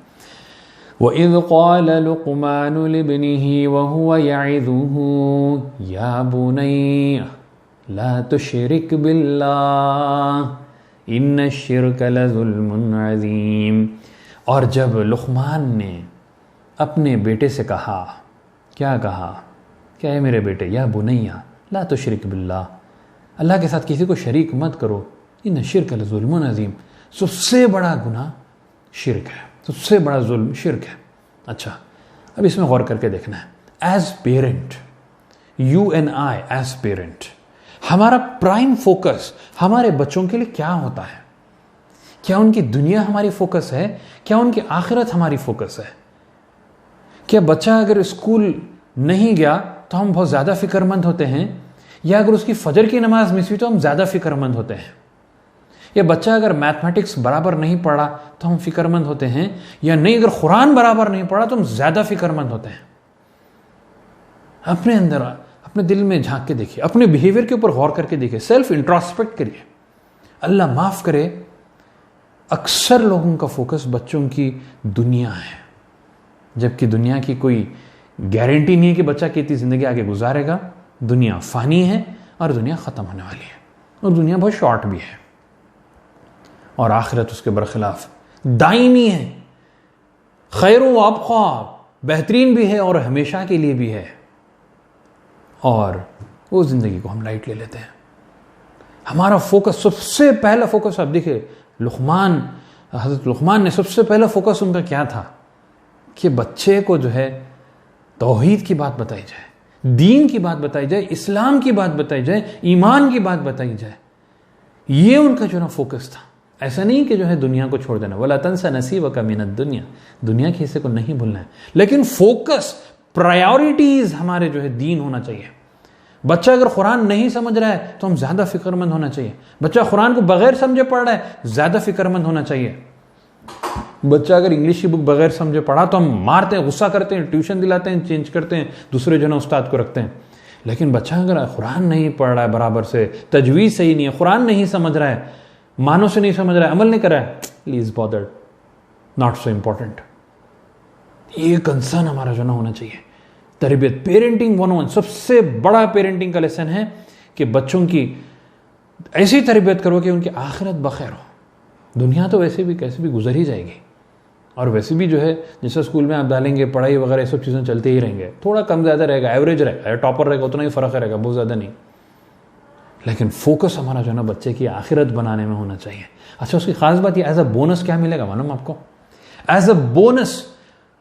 वइज़ क़ाल लुक़मानु लिब्निही वहुव यइज़ुहु या बुनय्य ला तुश्रिक बिल्लाह इन्नश्शिर्क लज़ुल्मुन अज़ीम। और जब लुक़मान ने अपने बेटे से कहा, क्या कहा, क्या है मेरे बेटे, या बुनैया ला तुश्रिक बिल्लाह, अल्लाह के साथ किसी को शरीक मत करो, इन्नश्शिर्क लज़ुल्मुन अज़ीम, सबसे बड़ा गुनाह शिरक है, सबसे बड़ा जुल्म शिरक है। अच्छा, अब इसमें गौर करके देखना है, as parent, you and I as parent, हमारा प्राइम फोकस हमारे बच्चों के लिए क्या होता है? क्या उनकी दुनिया हमारी फोकस है? क्या उनकी आखिरत हमारी फोकस है? क्या बच्चा अगर स्कूल नहीं गया तो हम बहुत ज़्यादा फिक्रमंद होते हैं, या अगर उसकी फजर की नमाज मिस हुई तो हम ज़्यादा फिक्रमंद होते हैं? या बच्चा अगर मैथमेटिक्स बराबर नहीं पढ़ा तो हम फिक्रमंद होते हैं, या नहीं अगर कुरान बराबर नहीं पढ़ा तो हम ज़्यादा फिक्रमंद होते हैं? अपने अंदर, अपने दिल में झांक के देखिए, अपने बिहेवियर के ऊपर गौर करके देखिए, सेल्फ इंट्रोस्पेक्ट करिए। अल्लाह माफ़ करे, अक्सर लोगों का फोकस बच्चों की दुनिया है, जबकि दुनिया की कोई गारंटी नहीं है कि बच्चा कितनी ज़िंदगी आगे गुजारेगा। दुनिया फ़ानी है और दुनिया ख़त्म होने वाली है, और दुनिया बहुत शॉर्ट भी है, और आखिरत उसके बरखिलाफ दायमी है, खैर व अबक़ा, बेहतरीन भी है और हमेशा के लिए भी है। और वो ज़िंदगी को हम लाइट ले लेते हैं। हमारा फोकस, सबसे पहला फोकस, आप देखिए लुक़मान, हज़रत लुक़मान ने सबसे पहला फोकस उनका क्या था कि बच्चे को जो है तौहीद की बात बताई जाए, दीन की बात बताई जाए, इस्लाम की बात बताई जाए, ईमान की बात बताई जाए। ये उनका जो ना फोकस था। ऐसा नहीं कि जो है दुनिया को छोड़ देना, वला तंसा नसीबका मिनद दुनिया, दुनिया के हिस्से को नहीं भूलना है, लेकिन फोकस, प्रायोरिटीज हमारे जो है दीन होना चाहिए। बच्चा अगर कुरान नहीं समझ रहा है तो हम ज़्यादा फिक्रमंद होना चाहिए। बच्चा कुरान को बगैर समझे पढ़ रहा है, ज़्यादा फिक्रमंद होना चाहिए। बच्चा अगर इंग्लिश की बुक बगैर समझे पढ़ा तो हम मारते हैं, गुस्सा करते हैं, ट्यूशन दिलाते हैं, चेंज करते हैं, दूसरे जो ना उस्ताद को रखते हैं। लेकिन बच्चा अगर कुरान नहीं पढ़ रहा है बराबर से, तजवीज़ सही नहीं है, कुरान नहीं समझ रहा है, मानो से नहीं समझ रहा है, अमल नहीं कर रहा है, please bothered, not so important. ये कंसर्न हमारा जो ना होना चाहिए। तरबियत, पेरेंटिंग 101, सबसे बड़ा पेरेंटिंग का लेसन है कि बच्चों की ऐसी तरबियत करो कि उनकी आखिरत बखैर हो। दुनिया तो वैसे भी कैसे भी गुजर ही जाएगी, और वैसे भी जो है जैसे स्कूल में आप डालेंगे, पढ़ाई वगैरह सब चीज़ें चलते ही रहेंगे, थोड़ा कम ज़्यादा रहेगा, एवरेज रहेगा, टॉपर रहेगा, उतना ही फ़र्क रहेगा, बहुत ज़्यादा नहीं। लेकिन फोकस हमारा जो है ना बच्चे की आखिरत बनाने में होना चाहिए। अच्छा, उसकी खास बात ये, एज अ बोनस क्या मिलेगा मालूम आपको? एज अ बोनस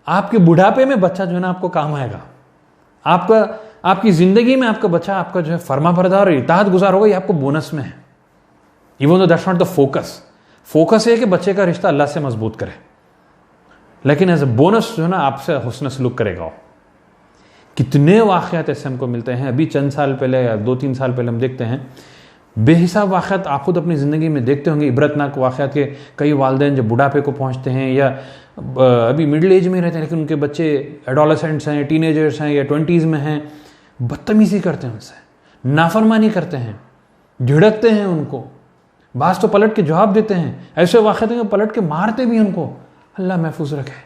आपके बुढ़ापे में बच्चा जो है ना आपको काम आएगा। आपकी जिंदगी में आपका बच्चा आपका जो है फर्माबरदार और इताअत गुजार होगा, ये आपको बोनस में है। Even though that's not the focus. Focus है कि बच्चे का रिश्ता अल्लाह से मजबूत करे, लेकिन एज अ बोनस जो है ना आपसे हुस्न सलूक करेगा। कितने वाक़यात ऐसे हमको मिलते हैं, अभी चंद साल पहले या 2-3 साल पहले हम देखते हैं, बेहिसाब वाक़यात आप खुद अपनी ज़िंदगी में देखते होंगे, इबरतनाक वाक़यात के। कई वालिदैन जब बुढ़ापे को पहुँचते हैं या अभी मिडिल एज में रहते हैं, लेकिन उनके बच्चे एडोलेसेंट्स हैं, टीनेजर्स हैं या 20s में हैं, बदतमीज़ी करते हैं उनसे, नाफरमानी करते हैं, झिड़कते हैं उनको, बास तो पलट के जवाब देते हैं। ऐसे वाक़यात हैं पलट के मारते भी उनको। अल्लाह महफूज रखे।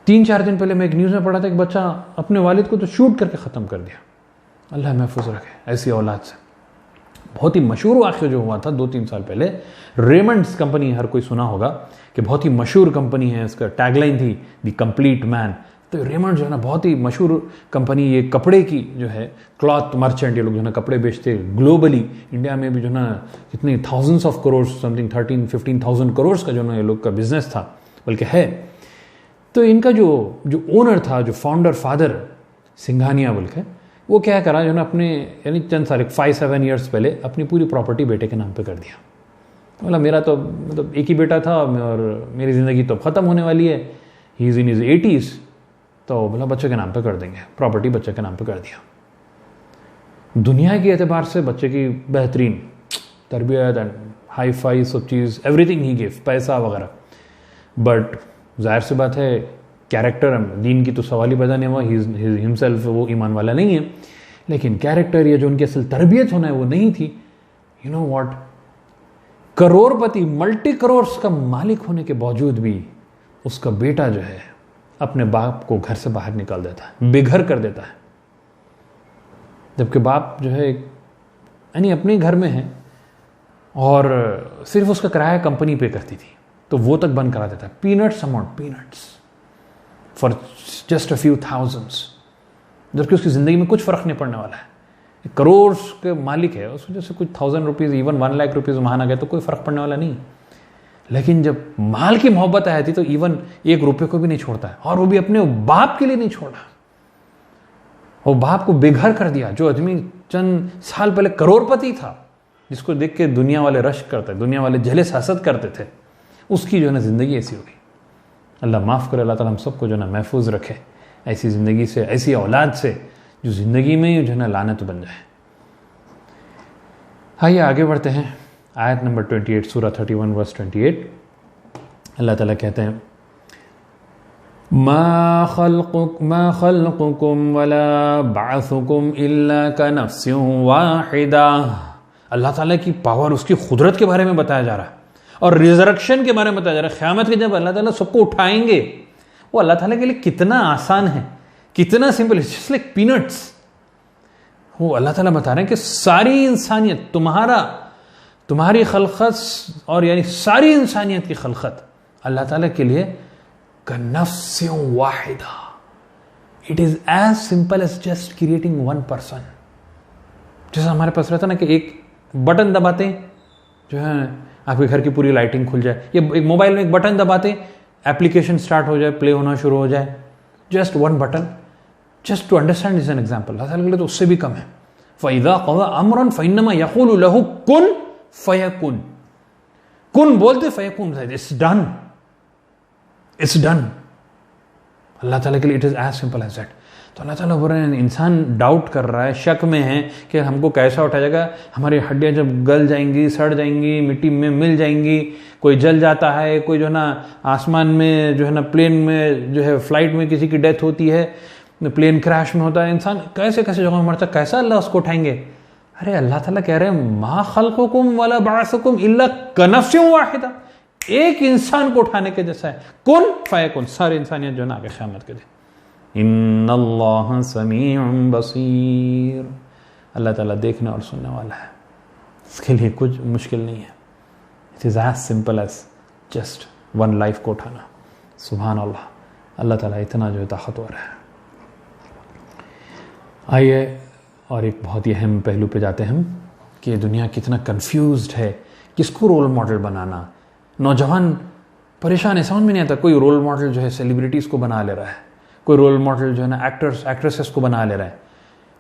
3-4 दिन पहले मैं एक न्यूज़ में पढ़ा था कि बच्चा अपने वालिद को तो शूट करके ख़त्म कर दिया। अल्लाह महफूज रखे ऐसी औलाद से। बहुत ही मशहूर वाक़या जो हुआ था 2-3 साल पहले, रेमंड्स कंपनी, हर कोई सुना होगा कि बहुत ही मशहूर कंपनी है, इसका टैगलाइन थी द कंप्लीट मैन। तो रेमंड जो है ना बहुत ही मशहूर कंपनी, ये कपड़े की जो है क्लॉथ मर्चेंट, ये लोग जो है ना कपड़े बेचते ग्लोबली। इंडिया में भी जो है ना कितने thousands of crore, something 13-15,000 crore का जो ना ये लोग का बिजनेस था, बल्कि है। तो इनका जो ओनर था, जो फाउंडर फादर सिंघानिया बोल के, वो क्या करा जो ना अपने, यानी चंद साल 5-7 ईयर्स पहले अपनी पूरी प्रॉपर्टी बेटे के नाम पे कर दिया। बोला मेरा तो मतलब एक ही बेटा था और मेरी ज़िंदगी तो ख़त्म होने वाली है, he is in his 80s, तो बोला बच्चे के नाम पे कर देंगे, प्रॉपर्टी बच्चे के नाम पे कर दिया। दुनिया के एतबार से बच्चे की बेहतरीन तरबियत एंड हाई फाई सब चीज़, एवरीथिंग ही गिव, पैसा वगैरह। बट जाहिर सी बात है, कैरेक्टर, दीन की तो सवाल ही पैदा नहीं हुआ, हिमसेल्फ वो ईमान वाला नहीं है, लेकिन कैरेक्टर या जो उनकी असल तरबियत होना है वो नहीं थी। You know what, Crorepati, multi crores का मालिक होने के बावजूद भी उसका बेटा जो है अपने बाप को घर से बाहर निकाल देता है, बेघर कर देता है। जबकि बाप जो है यानी अपने घर में है और सिर्फ उसका किराया कंपनी पे करती थी, तो वो तक बंद करा देता है। Peanuts amount, peanuts for just a few thousands, जबकि उसकी ज़िंदगी में कुछ फ़र्क नहीं पड़ने वाला है। करोड़ के मालिक है, उस वजह से कुछ 1000 रुपीज़, इवन 1 लाख रुपीज़ महाना गए तो कोई फ़र्क पड़ने वाला नहीं। लेकिन जब माल की मोहब्बत आई थी तो इवन 1 रुपये को भी नहीं छोड़ता है, और वो भी अपने बाप के लिए नहीं छोड़ा। वो बाप को बेघर कर दिया, जो आदमी चंद साल पहले करोड़पति था, जिसको देख के दुनिया वाले रश्क करते, दुनिया वाले जहले हसद करते थे, उसकी जो है ना ज़िंदगी ऐसी हो गई। अल्लाह माफ़ करे, अल्लाह ताला हम सबको जो है ना महफूज रखे ऐसी ज़िंदगी से, ऐसी औलाद से जो ज़िंदगी में जो है ना लानत बन जाए। आइए आगे बढ़ते हैं। आयत नंबर 28, सूरह 31 वर्स 28। अल्लाह ताला कहते हैं, मा खल्क़ुकुम वला बाअसुकुम इल्ला कनफ्सिन वाहिदा। अल्लाह ताला की पावर, उसकी कुदरत के बारे में बताया जा रहा है और रिजरेक्शन के बारे में बताया जा रहा है। क़यामत के जब अल्लाह ताला सबको उठाएंगे, वो अल्लाह ताला के लिए कितना आसान है, कितना सिंपल है, जस्ट लाइक पीनट्स। वो अल्लाह ताला बता रहे हैं कि सारी इंसानियत, तुम्हारी खलकत और यानी सारी इंसानियत की खलकत अल्लाह ताला के लिए कनफ्सिन वाहिदा। It is as simple as just creating one person. जैसा हमारे पास रहता ना कि एक बटन दबाते जो है आपके घर की पूरी लाइटिंग खुल जाए, या एक मोबाइल में एक बटन दबाते एप्लीकेशन स्टार्ट हो जाए, प्ले होना शुरू हो जाए, just one button. Just to understand is an example. Allah ताला के लिए तो उससे भी कम है। फ़इज़ा क़ज़ा अम्रन फ़इन्नमा यक़ूलु लहू कुन फ़यकुन। कुन बोलते फ़यकुन, it's done, it's done. Allah ताला के लिए it is as simple as that. तो अल्लाह ताला बोल रहे हैं, इंसान डाउट कर रहा है, शक में है कि हमको कैसा उठाया जाएगा, हमारी हड्डियां जब गल जाएंगी, सड़ जाएंगी, मिट्टी में मिल जाएंगी, कोई जल जाता है, कोई जो है ना आसमान में जो है ना प्लेन में जो है फ्लाइट में किसी की डेथ होती है, प्लेन क्रैश में होता है, इंसान कैसे कैसे जगह में मरता है, कैसा अल्लाह उसको उठाएंगे। अरे अल्लाह ताला कह रहे हैं, मा खल्क़ुकुम वला बाअसुकुम इल्ला कनफ्सिन वाहिदा। एक इंसान को उठाने के जैसा है, कुन फयकुन, सारी इंसानियत जो है ना आगे क़यामत के दिन। इन्नल्लाह समीउन बसीर। अल्लाह ताला देखने और सुनने वाला है, इसके लिए कुछ मुश्किल नहीं है। It is as simple as just one life को उठाना। सुभान अल्लाह, अल्लाह ताला इतना जो है ताकतवर है। आइए और एक बहुत ही अहम पहलू पे जाते हैं हम कि दुनिया कितना कंफ्यूज्ड है, किसको रोल मॉडल बनाना। नौजवान परेशान है, समझ में नहीं आता। कोई रोल मॉडल जो है सेलिब्रिटीज़ को बना ले रहा है, कोई रोल मॉडल जो है ना एक्टर्स एक्ट्रेसेस को बना ले रहा है,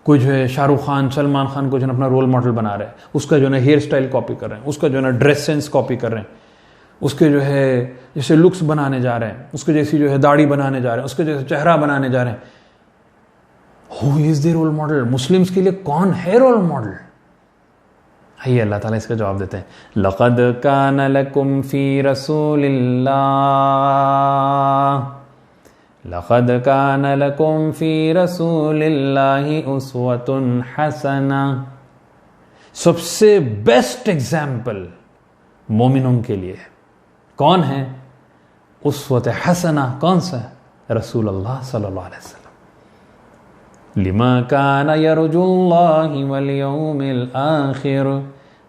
कोई जो है शाहरुख खान, सलमान खान को जो है अपना रोल मॉडल बना रहा है, उसका जो है ना हेयर स्टाइल कॉपी कर रहे हैं, उसका जो है ना ड्रेस सेंस कॉपी कर रहे हैं, उसके जो है जैसे लुक्स बनाने जा रहे हैं, उसके जैसी जो है दाढ़ी बनाने जा रहे हैं, उसके जैसे चेहरा बनाने जा रहे हैं। Who is the role model? Muslims के लिए कौन है रोल मॉडल? आइए अल्लाह ताला इसका जवाब देते हैं। लक़द कान लकुम फी रसूलिल्लाह, लक़द कान लकुम फी रसूलिल्लाहि उस्वतुन हसना। सबसे बेस्ट एग्जाम्पल मोमिनों के लिए कौन है? उस्वत हसना। कौन सा? रसूल अल्लाह सल्लल्लाहु अलैहि वसल्लम। लिमा कान यरजुल्लाहि वल यौमिल आखिर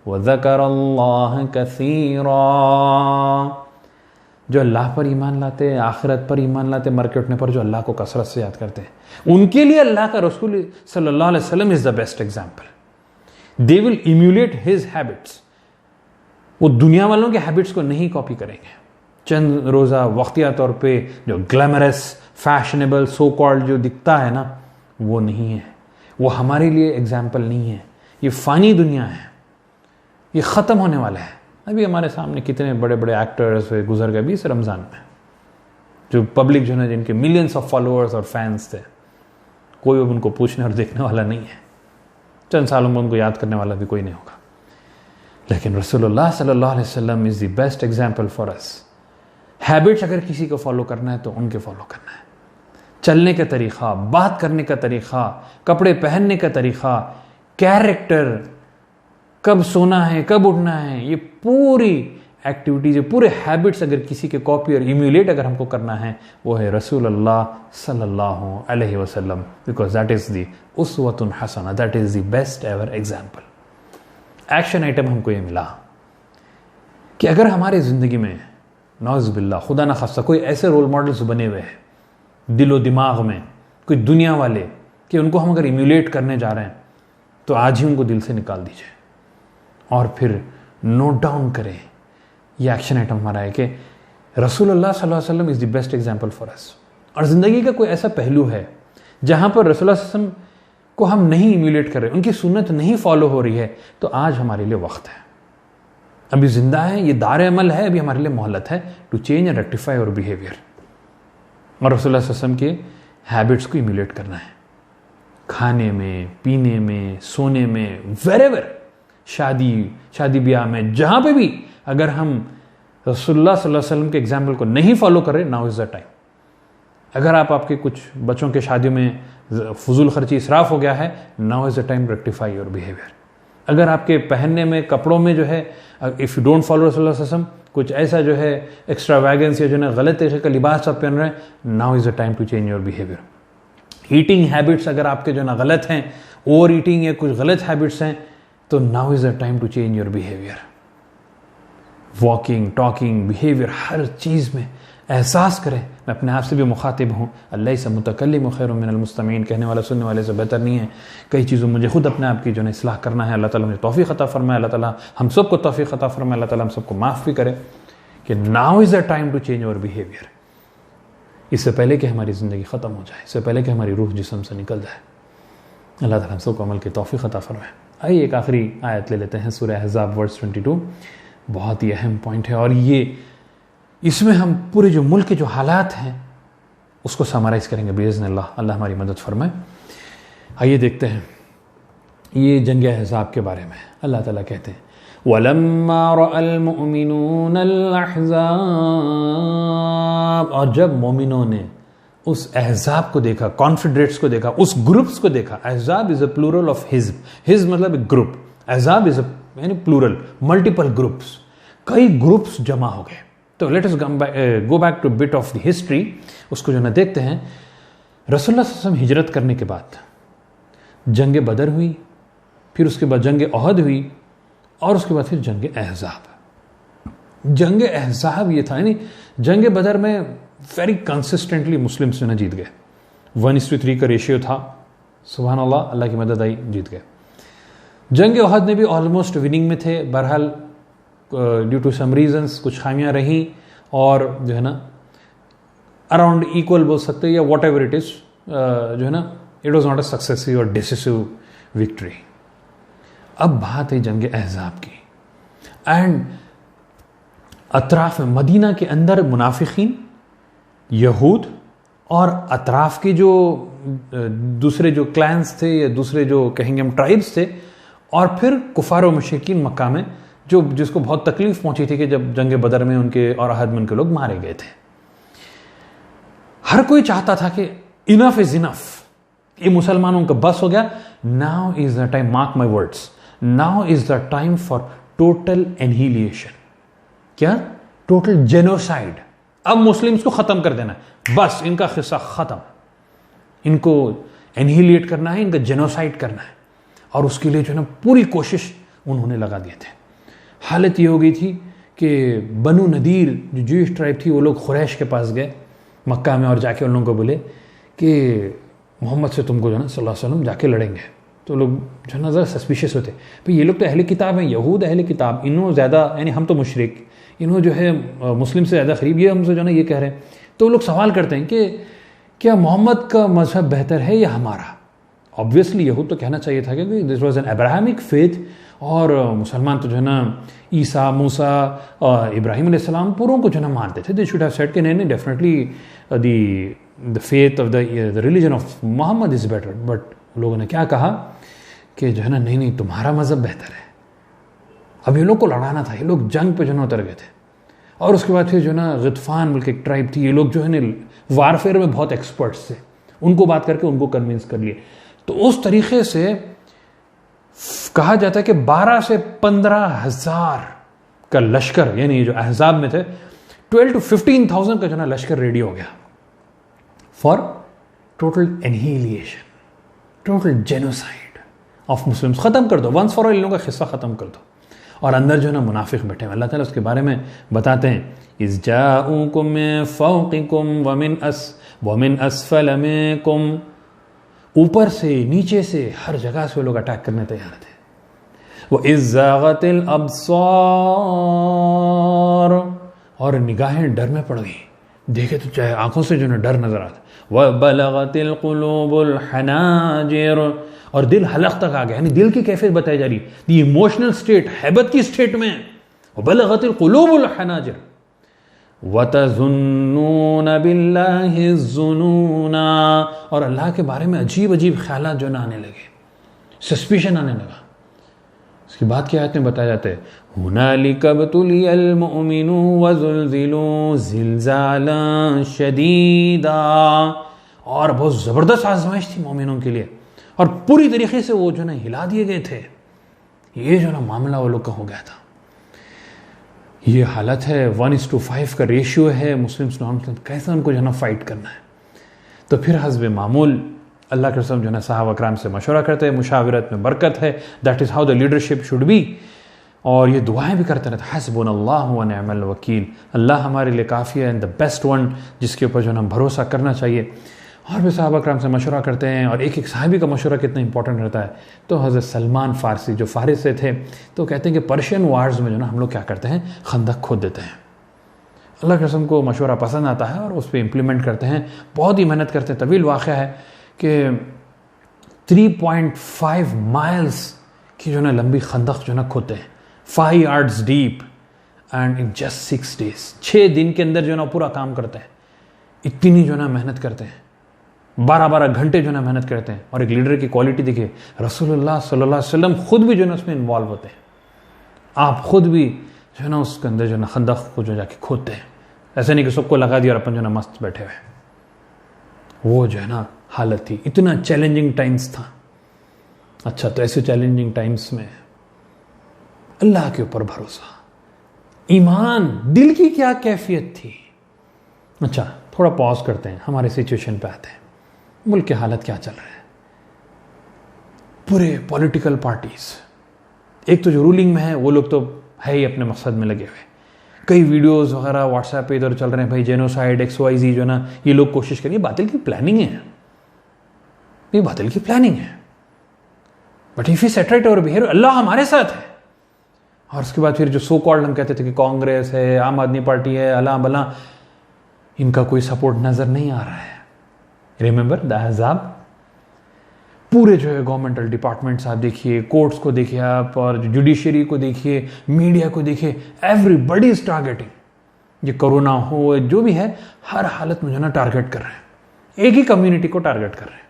व ज़करल्लाह कसीरा। जो अल्लाह पर ईमान लाते, आखिरत पर ईमान लाते, मर के उठने पर जो अल्लाह को कसरत से याद करते हैं, उनके लिए अल्लाह का रसूल सल्लल्लाहु अलैहि वसल्लम is the best example. They will emulate his habits. वो दुनिया वालों के हैबिट्स को नहीं कॉपी करेंगे। चंद रोज़ा वक्तिया तौर पे जो ग्लैमरस, फैशनेबल, सो कॉल्ड जो दिखता है ना, वो नहीं है। वो हमारे लिए एग्जाम्पल नहीं है। ये फ़ानी दुनिया है, ये ख़त्म होने वाला है। अभी हमारे सामने कितने बड़े बड़े एक्टर्स गुजर गए भी इस रमज़ान में, जो पब्लिक जो है जिनके मिलियंस ऑफ फॉलोअर्स और फैंस थे। कोई अब उनको पूछने और देखने वाला नहीं है। चंद सालों में उनको याद करने वाला भी कोई नहीं होगा। लेकिन रसूलुल्लाह सल्लल्लाहु अलैहि वसल्लम is the best example for us. Habits अगर किसी को फॉलो करना है तो उनके फॉलो करना है। चलने का तरीक़ा, बात करने का तरीक़ा, कपड़े पहनने का तरीक़ा, कैरेक्टर, कब सोना है, कब उठना है, ये पूरी एक्टिविटीज, पूरे हैबिट्स अगर किसी के कॉपी और इम्यूलेट अगर हमको करना है, वो है रसूलुल्लाह सल्लल्लाहु अलैहि वसल्लम, बिकॉज दैट इज द उस्वतुन हसना, that is the best ever example. Action item हमको ये मिला कि अगर हमारे ज़िंदगी में नौज़ बिल्लाह खुदा न खास्ता कोई ऐसे रोल मॉडल्स बने हुए हैं दिलो दिमाग में, कोई दुनिया वाले, कि उनको हम अगर इम्यूलेट करने जा रहे हैं, तो आज ही उनको दिल से निकाल दीजिए और फिर नोट डाउन करें। ये एक्शन आइटम हमारा है कि रसूलुल्लाह सल्लल्लाहु अलैहि वसल्लम is the best example for us. और ज़िंदगी का कोई ऐसा पहलू है जहाँ पर रसूलुल्लाह सल्लल्लाहु अलैहि वसल्लम को हम नहीं इम्यूलेट कर रहे, उनकी सुन्नत नहीं फॉलो हो रही है, तो आज हमारे लिए वक्त है, अभी जिंदा है, ये दार अमल है, अभी हमारे लिए मोहलत है टू चेंज एंड रेक्टिफाई और बिहेवियर और रसूलुल्लाह सल्लल्लाहु अलैहि वसल्लम के हैबिट्स को इम्यूलेट करना है, खाने में, पीने में, सोने में, वेरेवर, शादी ब्याह में, जहाँ पे भी अगर हम रसूलुल्लाह सल्लल्लाहु अलैहि वसल्लम के एग्जाम्पल को नहीं फॉलो कर रहे, नाउ इज़ द टाइम। अगर आपके कुछ बच्चों के शादियों में फजूल खर्ची इसराफ हो गया है, now is the time rectify your behaviour. अगर आपके पहनने में, कपड़ों में जो है, इफ़ यू डोंट फॉलो रसूलुल्लाह सल्लल्लाहु अलैहि वसल्लम, कुछ ऐसा जो है एक्स्ट्रावैगेंस या जो है गलत तरीके का लिबास आप पहन रहे हैं, now is the time to change your behaviour. Eating habits अगर आपके जो ना गलत हैं, ओवर ईटिंग या कुछ गलत हैबिट्स हैं, तो now is the time to change your behaviour. Walking, talking, behaviour, हर चीज़ में एहसास करें मैं अपने आप से भी मुखातिब हूँ, अल्लाह से मुतकल्लिम खैरुम मिनल मुस्तमीन, कहने वाला सुनने वाले से बेहतर नहीं है। कई चीज़ों मुझे खुद अपने आप की जो है इस्लाह करना है, अल्लाह ताला मुझे तौफीक अता फरमाए, अल्लाह ताला हम सबको तौफीक अता फरमाए, अल्लाह ताला हम सबको माफ़ भी करे कि now is the time to change our behaviour, इससे पहले कि हमारी ज़िंदगी ख़त्म हो जाए, इससे पहले कि हमारी रूह जिस्म से निकल जाए। अल्लाह ताला हम सबको अमल की तौफीक अता फरमाए। आइए एक आखिरी आयत ले लेते हैं, सूरह अहज़ाब वर्स 22, बहुत ही अहम पॉइंट है और ये इसमें हम पूरे जो मुल्क के जो हालात हैं उसको समराइज़ करेंगे बिइज़्निल्लाह, अल्लाह हमारी मदद फरमाए। आइए देखते हैं ये जंग अहज़ाब के बारे में। अल्लाह ताला कहते हैं वलम्मा रअल मुमिनूनल अहज़ाब, और जब मोमिनों ने उस अहज़ाब को देखा, कॉन्फिडरेट्स को देखा, उस ग्रुप्स को देखा। अहज़ाब इज़ अ प्लूरल ऑफ हिज़्ब, हिज़्ब मतलब एक ग्रुप, अहज़ाब इज़ यानी प्लूरल, मल्टीपल ग्रुप्स, कई ग्रुप्स जमा हो गए। तो let us go back to bit of the history, उसको जो ना देखते हैं। रसूलुल्लाह सल्लल्लाहु अलैहि वसल्लम हिजरत करने के बाद जंग बदर हुई, फिर उसके बाद जंग ओहद हुई और उसके बाद फिर जंग अहज़ाब। जंग अहज़ाब ये था, यानी जंग बदर में वेरी कंसिस्टेंटली मुस्लिम्स जो ना जीत गए, 1:3 का रेशियो था, सुभान अल्लाह, अल्लाह की मदद आई, जीत गए। जंग ओहद में भी ऑलमोस्ट विनिंग में थे, बहरहाल ड्यू टू सम रीजंस कुछ खामियां रही और जो है ना अराउंड इक्वल बोल सकते हैं या वॉट एवर इट इज, जो है ना it was not a successive और डिसिसिव विक्ट्री। अब बात है जंग अहज़ाब की, एंड अतराफ में मदीना के अंदर मुनाफिकीन, यहूद और अतराफ के जो दूसरे जो क्लैंस थे या दूसरे जो कहेंगे हम ट्राइब्स थे, और फिर कुफार और मुशरिकीन मक्का में जो जिसको बहुत तकलीफ पहुंची थी कि जब जंग बदर में उनके और अहद में उनके लोग मारे गए थे। हर कोई चाहता था कि इनफ इज इनफ, ये मुसलमानों का बस हो गया, now is the time, mark my words, now is the time for total annihilation. क्या? Total genocide. अब मुस्लिम्स को खत्म कर देना है, बस इनका किस्सा खत्म, इनको एनहिलिएट करना है, इनका जेनोसाइड करना है। और उसके लिए जो है ना पूरी कोशिश उन्होंने लगा दिए थे। हालत ये हो गई थी कि बनु नदीर जो जूइश ट्राइब थी, वो लोग खुरैश के पास गए मक्का में और जाके उन लोगों को बोले कि मोहम्मद से तुमको जो है ना सल्लल्लाहु अलैहि वसल्लम जाके लड़ेंगे। तो लोग जो है ना ज़रा सस्पिशियस होते, भाई ये लोग तो अहले किताब हैं, यहूद अहले किताब, इन्हों ज़्यादा, यानी हम तो मुशरिक, इन्हों जो है मुस्लिम से ज़्यादा करीब, ये हमसे जो है ना ये कह रहे हैं। तो लोग सवाल करते हैं कि क्या मोहम्मद का मजहब बेहतर है या हमारा? ऑब्वियसली यहूद तो कहना चाहिए था कि this was an Abrahamic faith, और मुसलमान तो जो है ना ईसा, मूसा, इब्राहिम अलैहिस्सलाम पूरों को जो है ना मानते थे। दे शुड हैव सेड कि नहीं definitely the faith of the religion of Muhammad is better. But लोगों ने क्या कहा कि जो है ना नहीं तुम्हारा मज़हब बेहतर है। अब ये लोग को लड़ाना था, ये लोग जंग पे जो है उतर गए थे। और उसके बाद फिर जो है ना ग़ितफ़ान बल्कि एक ट्राइब थी, ये लोग जो है ना वारफेयर में बहुत एक्सपर्ट्स थे, उनको बात करके उनको कन्विंस कर लिए। तो उस तरीके से कहा जाता है कि 12 से 15,000 का लश्कर, यानी जो अहजाब में थे 12 to 15,000 का जो ना लश्कर रेडी हो गया for total annihilation, total genocide of Muslims. खत्म कर दो, वंस फॉर ऑल इन लोगों का खिस्सा खत्म कर दो। और अंदर जो है ना मुनाफिक बैठे हैं। अल्लाह ताला उसके बारे में बताते हैं, इज़ जाऊकुम मिन फौकिकुम व मिन अस्फल मिनकुम, ऊपर से नीचे से हर जगह से वो लोग अटैक करने तैयार थे। वो इज़ ज़ागतिल अब्सार, और निगाहें डर में पड़ गई, देखे तो चाहे आंखों से जो ना डर नजर आता। व बलगतिल कुलूबुल हनाजिर, और दिल हलक तक आ गया, यानी दिल की कैफियत बताई जा रही, दी इमोशनल स्टेट, हैबत की स्टेट में। व बलगतिल कुलूबुल हनाजिर व तज़ुन्नून बिल्लाहि ज़ुनूना, और अल्लाह के बारे में अजीब अजीब ख्यालात जो ना आने लगे, सस्पिशन आने लगा। इसकी बात की आयत में बताया जाता है, हुनालिका बतुलियल मुमिनू व ज़ुल्ज़िलू ज़िल्ज़ालन शदीदा, और बहुत ज़बरदस्त आजमाइश थी मोमिनों के लिए, और पूरी तरीके से वो जो ना हिला दिए गए थे। ये जो ना मामला वो लोग का हो गया था। ये हालत है, 1:5 का रेशियो है मुस्लिम्स नॉन मुस्लिम, कैसे उनको जो ना फाइट करना है। तो फिर हस्ब मामूल अल्लाह के रसूल जो है सहाबा कराम से मशवरा करते हैं, मुशावरत में बरकत है, that is how the leadership should be. और ये दुआएं भी करते रहते, हस्बुनल्लाहु व निअमल वकील, अल्लाह हमारे लिए काफ़ी है, एंड द बेस्ट वन, जिसके ऊपर जो है भरोसा करना चाहिए। और भी सहाबा कराम से मशवरा करते हैं, और एक एक सहाबी का मशवरा कितना इंपॉर्टेंट रहता है। तो हज़रत सलमान फ़ारसी जो फ़ारिस से थे, तो कहते हैं कि पर्शियन वार्स में जो ना हम लोग क्या करते हैं, खंदक खोद देते हैं। अल्लाह के रसूल को मशवरा पसंद आता है और उस पर इम्प्लीमेंट करते हैं, बहुत ही मेहनत करते हैं। तवील वाक़या है कि 3.5 माइल्स की जो ना लंबी खंदक जो ना खोदते हैं, 5 yards deep, and in just 6 days, 6 दिन के अंदर जो ना पूरा काम करते हैं। इतनी जो ना मेहनत करते हैं, 12-12 घंटे जो ना मेहनत करते हैं। और एक लीडर की क्वालिटी देखिए, रसूलुल्लाह सल्लल्लाहु अलैहि वसल्लम खुद भी जो ना उसमें इन्वॉल्व होते हैं। आप खुद भी जो है ना उसके अंदर जो ना खंदक को जो जाके खोदते हैं, ऐसे नहीं कि सबको लगा दिया और अपन जो ना मस्त बैठे हुए। वो जो है ना हालत थी, इतना चैलेंजिंग टाइम्स था। अच्छा, तो ऐसे चैलेंजिंग टाइम्स में अल्लाह के ऊपर भरोसा, ईमान, दिल की क्या कैफियत थी। अच्छा, थोड़ा पॉज करते हैं, हमारे सिचुएशन पे आते हैं। मुल्क की हालत क्या चल रहा है। पूरे पॉलिटिकल पार्टीज, एक तो जो रूलिंग में है वो लोग तो है ही अपने मकसद में लगे हुए। कई वीडियोस वगैरह व्हाट्सएप पे इधर चल रहे हैं, भाई जेनोसाइड XYZ जो ना ये लोग कोशिश करेंगे, बातिल की प्लानिंग है, ये बातिल की प्लानिंग है। बट इफ यू सेटरेट और बिहेव, अल्लाह हमारे साथ है। और उसके बाद फिर जो सो कॉल्ड हम कहते थे कि कांग्रेस है, आम आदमी पार्टी है, अल्लाह भला, इनका कोई सपोर्ट नजर नहीं आ रहा है। रिमेंबर द अहज़ाब, पूरे जो है गवर्नमेंटल डिपार्टमेंट्स आप देखिए, कोर्ट्स को देखिए आप, और जुडिशरी को देखिए, मीडिया को देखिए, एवरीबडी इज टारगेटिंग। ये कोरोना हो, जो भी है, हर हालत में जो ना टारगेट कर रहे हैं, एक ही कम्युनिटी को टारगेट कर रहे हैं,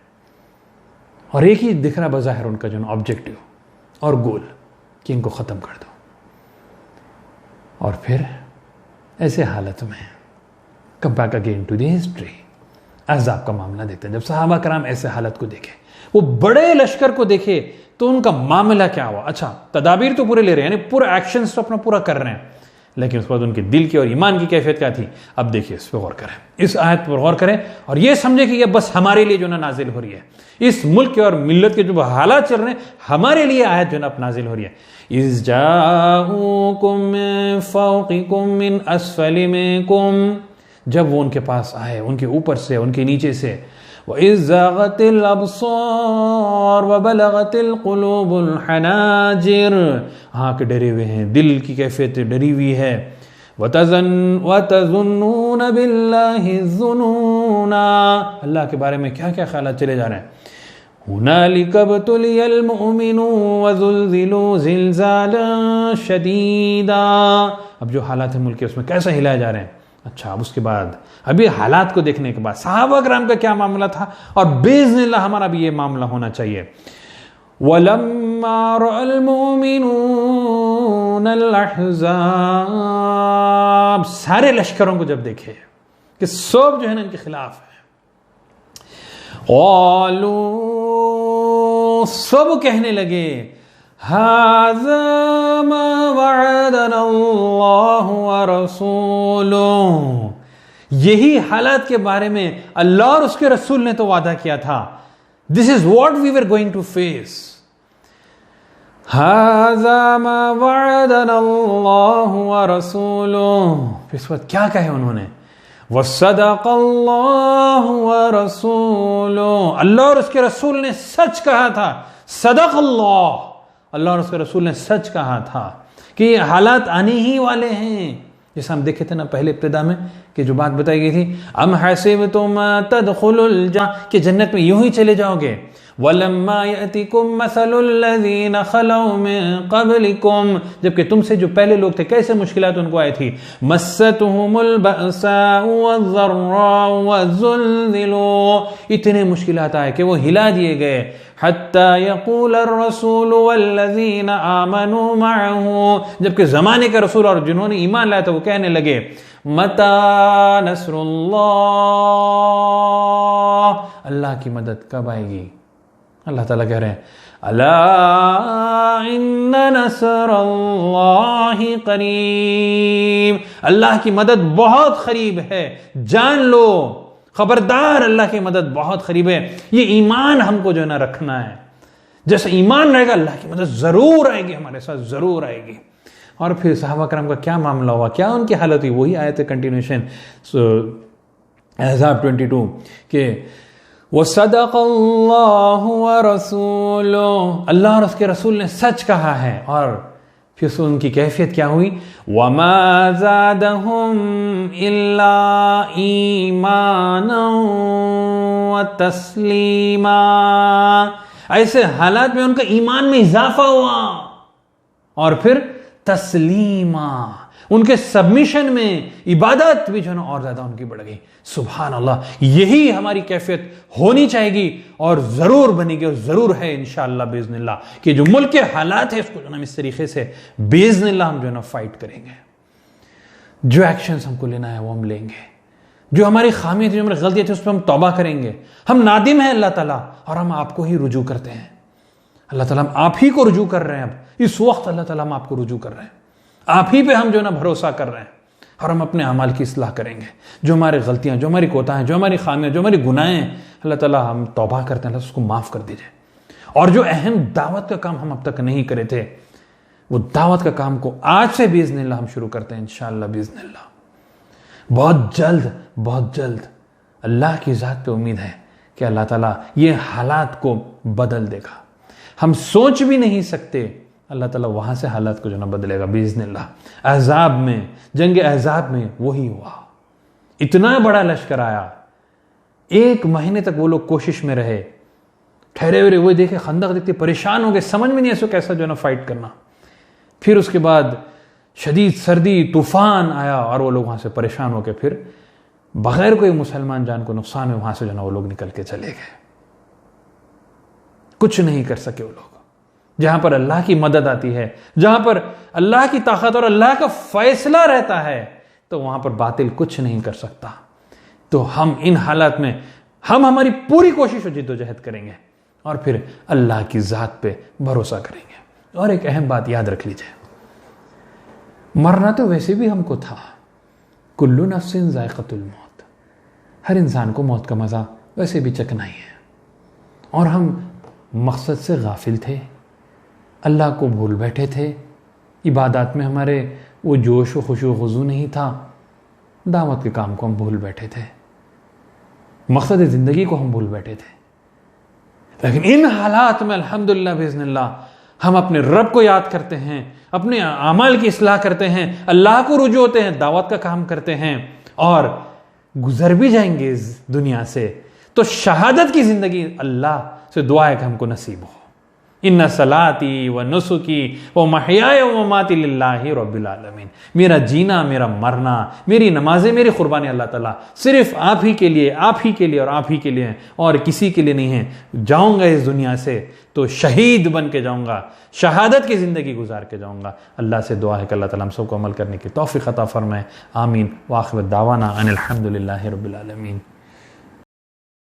और एक ही दिख रहा बज़ाहिर उनका जो ना ऑब्जेक्टिव और गोल कि इनको ख़त्म कर दो। और फिर ऐसे हालत में come back again to the history, अहज़ाब का मामला देखते हैं। जब सहाबा कराम ऐसे हालत को देखे, वो बड़े लश्कर को देखे, तो उनका मामला क्या हुआ। अच्छा, तदाबीर तो पूरे ले रहे हैं, यानी पूरा एक्शंस तो अपना पूरा कर रहे हैं, लेकिन उसके बाद उनके दिल की और ईमान की कैफियत क्या थी। अब देखिए, इस पर गौर करें, इस आयत पर गौर करें, और ये समझे कि ये बस हमारे लिए जो ना नाजिल हो रही है। इस मुल्क के और मिल्लत के जो हालात चल रहे हैं, हमारे लिए आयत जो ना नाजिल हो रही है। इज़ जाऊकुम मिन फौकिकुम मिन अस्फलि मिनकुम, जब वो उनके पास आए, उनके ऊपर से, उनके नीचे से। व इज़ ज़ागतिल अब्सार व बलगतिल कुलूबुल हनाजिर, आँख डरे हुए हैं, दिल की कैफियत डरी हुई है। व तज़ुन्नून बिल्लाहि ज़ुनूना, अल्लाह के बारे में क्या क्या ख्यालात चले जा रहे हैं। हुनालिका बतुलियल मुमिनू व ज़ुल्ज़िलू ज़िल्ज़ालन शदीदा, अब जो हालात है मुल्क के, उसमें कैसे हिलाए जा रहे हैं। अच्छा, अब उसके बाद, अभी हालात को देखने के बाद सहाबा कराम का क्या मामला था, और बेइज़्निल्लाह हमारा भी ये मामला होना चाहिए। वलम्मा रअल मुमिनून अल अहज़ाब, सारे लश्करों को जब देखे कि सब जो है ना इनके खिलाफ है, क़ालू, सब कहने लगे, हाज़ा मा वअदनल्लाहु व रसूलुहु, यही हालात के बारे में अल्लाह और उसके रसूल ने तो वादा किया था। This is what we were going to face. हाज़ा मा वअदनल्लाहु व रसूलुहु, इस वक्त क्या कहे उन्होंने, वसदक़ल्लाहु व रसूलुहु, अल्लाह और उसके रसूल ने सच कहा था। सदक़ल्लाह, अल्लाह और उसके रसूल ने सच कहा था कि ये हालात आने ही वाले हैं। जैसे हम देखे थे ना पहले इब्तिदा में कि जो बात बताई गई थी, अम हसिबतुम तदखुलुल जन्नह, कि जन्नत में यूं ही चले जाओगे। वलम्मा यअतिकुम मसलुल लज़ीना खलौ मिन क़ब्लिकुम, जबकि तुमसे जो पहले लोग थे कैसे मुश्किलात उनको आई थी। मस्सतहुमुल बअसाउ वज़र्राउ वज़ुल्ज़िलू, इतने मुश्किलात आए कि वो हिला दिए गए। हत्ता यक़ूल अर्रसूलु वल्लज़ीना आमनू मअहू, जबकि ज़माने के रसूल और जिन्होंने ईमान लाया था वो कहने लगे, मता नस्रुल्लाह, अल्लाह की मदद कब आएगी। अल्लाह ताला कह रहे हैं, अला इन्ना नस्रुल्लाहि करीब, अल्लाह की मदद बहुत करीब है, जान लो, खबरदार, अल्लाह की मदद बहुत करीब है। ये ईमान हमको जो है ना रखना है, जैसा ईमान रहेगा अल्लाह की मदद जरूर आएगी, हमारे साथ जरूर आएगी। और फिर सहाबा करम का क्या मामला हुआ, क्या उनकी हालत हुई, वही आयत है कंटिन्यूशन अहज़ाब 22 के वसदक़ल्लाहु व रसूलुहु, अल्लाह और उसके रसूल ने सच कहा है। और फिर उनकी कैफियत क्या हुई, वमा ज़ादहुम इल्ला ईमानन व तस्लीमा, ऐसे हालात में उनका ईमान में इजाफा हुआ और फिर तस्लीमा, उनके सबमिशन में इबादत भी जो है ना और ज्यादा उनकी बढ़ गई। सुभान अल्लाह, यही हमारी कैफियत होनी चाहिए और जरूर बनेगी और जरूर है इंशाअल्लाह बिइज़्निल्लाह कि जो मुल्क के हालात है इसको जो ना इस तरीके से बिइज़्निल्लाह हम जो है ना फाइट करेंगे। जो एक्शंस हमको लेना है वो हम लेंगे, जो हमारी खामियां थी, जो हमारी गलतियां थी, उस पर हम तौबा करेंगे। हम नादिम हैं अल्लाह ताला और हम आपको ही रुजू करते हैं। अल्लाह ताला हम आप ही को रुजू कर रहे हैं। अब इस वक्त अल्लाह ताला हम आपको रुजू कर रहे हैं, आप ही पे हम जो है ना भरोसा कर रहे हैं और हम अपने अमाल की इस्लाह करेंगे। जो हमारी गलतियां, जो हमारी कोताहें, जो हमारी खामियां, जो हमारी गुनाहें, अल्लाह ताला हम तौबा करते हैं, अल्लाह उसको माफ कर दीजिए। और जो अहम दावत का काम हम अब तक नहीं करे थे, वो दावत का काम को आज से बिइज़्निल्लाह हम शुरू करते हैं इंशाअल्लाह बिइज़्निल्लाह। बहुत जल्द अल्लाह की ज़ात पे उम्मीद है कि अल्लाह ताला ये हालात को बदल देगा। हम सोच भी नहीं सकते, अल्लाह ताला वहां से हालात को जो ना बदलेगा बिइज़्निल्लाह। अहज़ाब में, जंग अहज़ाब में वही हुआ। इतना बड़ा लश्कर आया, 1 महीने तक वो लोग कोशिश में रहे, ठहरे हुए, वो देखे खंदक देखते परेशान हो गए, समझ में नहीं ऐसा कैसा जो है ना फाइट करना। फिर उसके बाद शदीद सर्दी, तूफान आया और वो लोग वहां से परेशान होकर फिर बगैर कोई मुसलमान जान को नुकसान में वहां से जो ना वो लोग निकल के चले गए। कुछ नहीं कर सके वो लोग। जहां पर अल्लाह की मदद आती है, जहां पर अल्लाह की ताकत और अल्लाह का फैसला रहता है, तो वहां पर बातिल कुछ नहीं कर सकता। तो हम इन हालात में हम हमारी पूरी कोशिश और जिद्दोजहद करेंगे और फिर अल्लाह की ज़ात पे भरोसा करेंगे। और एक अहम बात याद रख लीजिए, मरना तो वैसे भी हमको था। कुल्लु नफ्सिन ज़ाइक़तुल मौत, हर इंसान को मौत का मज़ा वैसे भी चखना ही है। और हम मकसद से गाफिल थे, अल्लाह को भूल बैठे थे, इबादत में हमारे वो जोश व खुशू खुजू नहीं था, दावत के काम को हम भूल बैठे थे, मकसद ज़िंदगी को हम भूल बैठे थे। लेकिन इन हालात में अल्हम्दुलिल्लाह बिइज़्निल्लाह हम अपने रब को याद करते हैं, अपने अमाल की इस्लाह करते हैं, अल्लाह को रुजू होते हैं, दावत का काम करते हैं और गुजर भी जाएंगे इस दुनिया से। तो शहादत की जिंदगी अल्लाह से दुआ है कि हमको नसीब हो। इन्ना सलाती व नुसुकी व महयाय व ममाती लिल्लाहि रब्बिल आलमीन, मेरा जीना, मेरा मरना, मेरी नमाजें, मेरी कुर्बानी अल्लाह ताला सिर्फ आप ही के लिए, आप ही के लिए और आप ही के लिए और किसी के लिए नहीं है। जाऊंगा इस दुनिया से तो शहीद बन के जाऊंगा, शहादत की ज़िंदगी गुजार के जाऊंगा। अल्लाह से दुआ है कि अल्लाह ताला हम सबको अमल करने की तौफीक अता फरमाए। आमीन। व आखिर दावाना अनिल हम्दुलिल्लाहि रब्बिल आलमीन।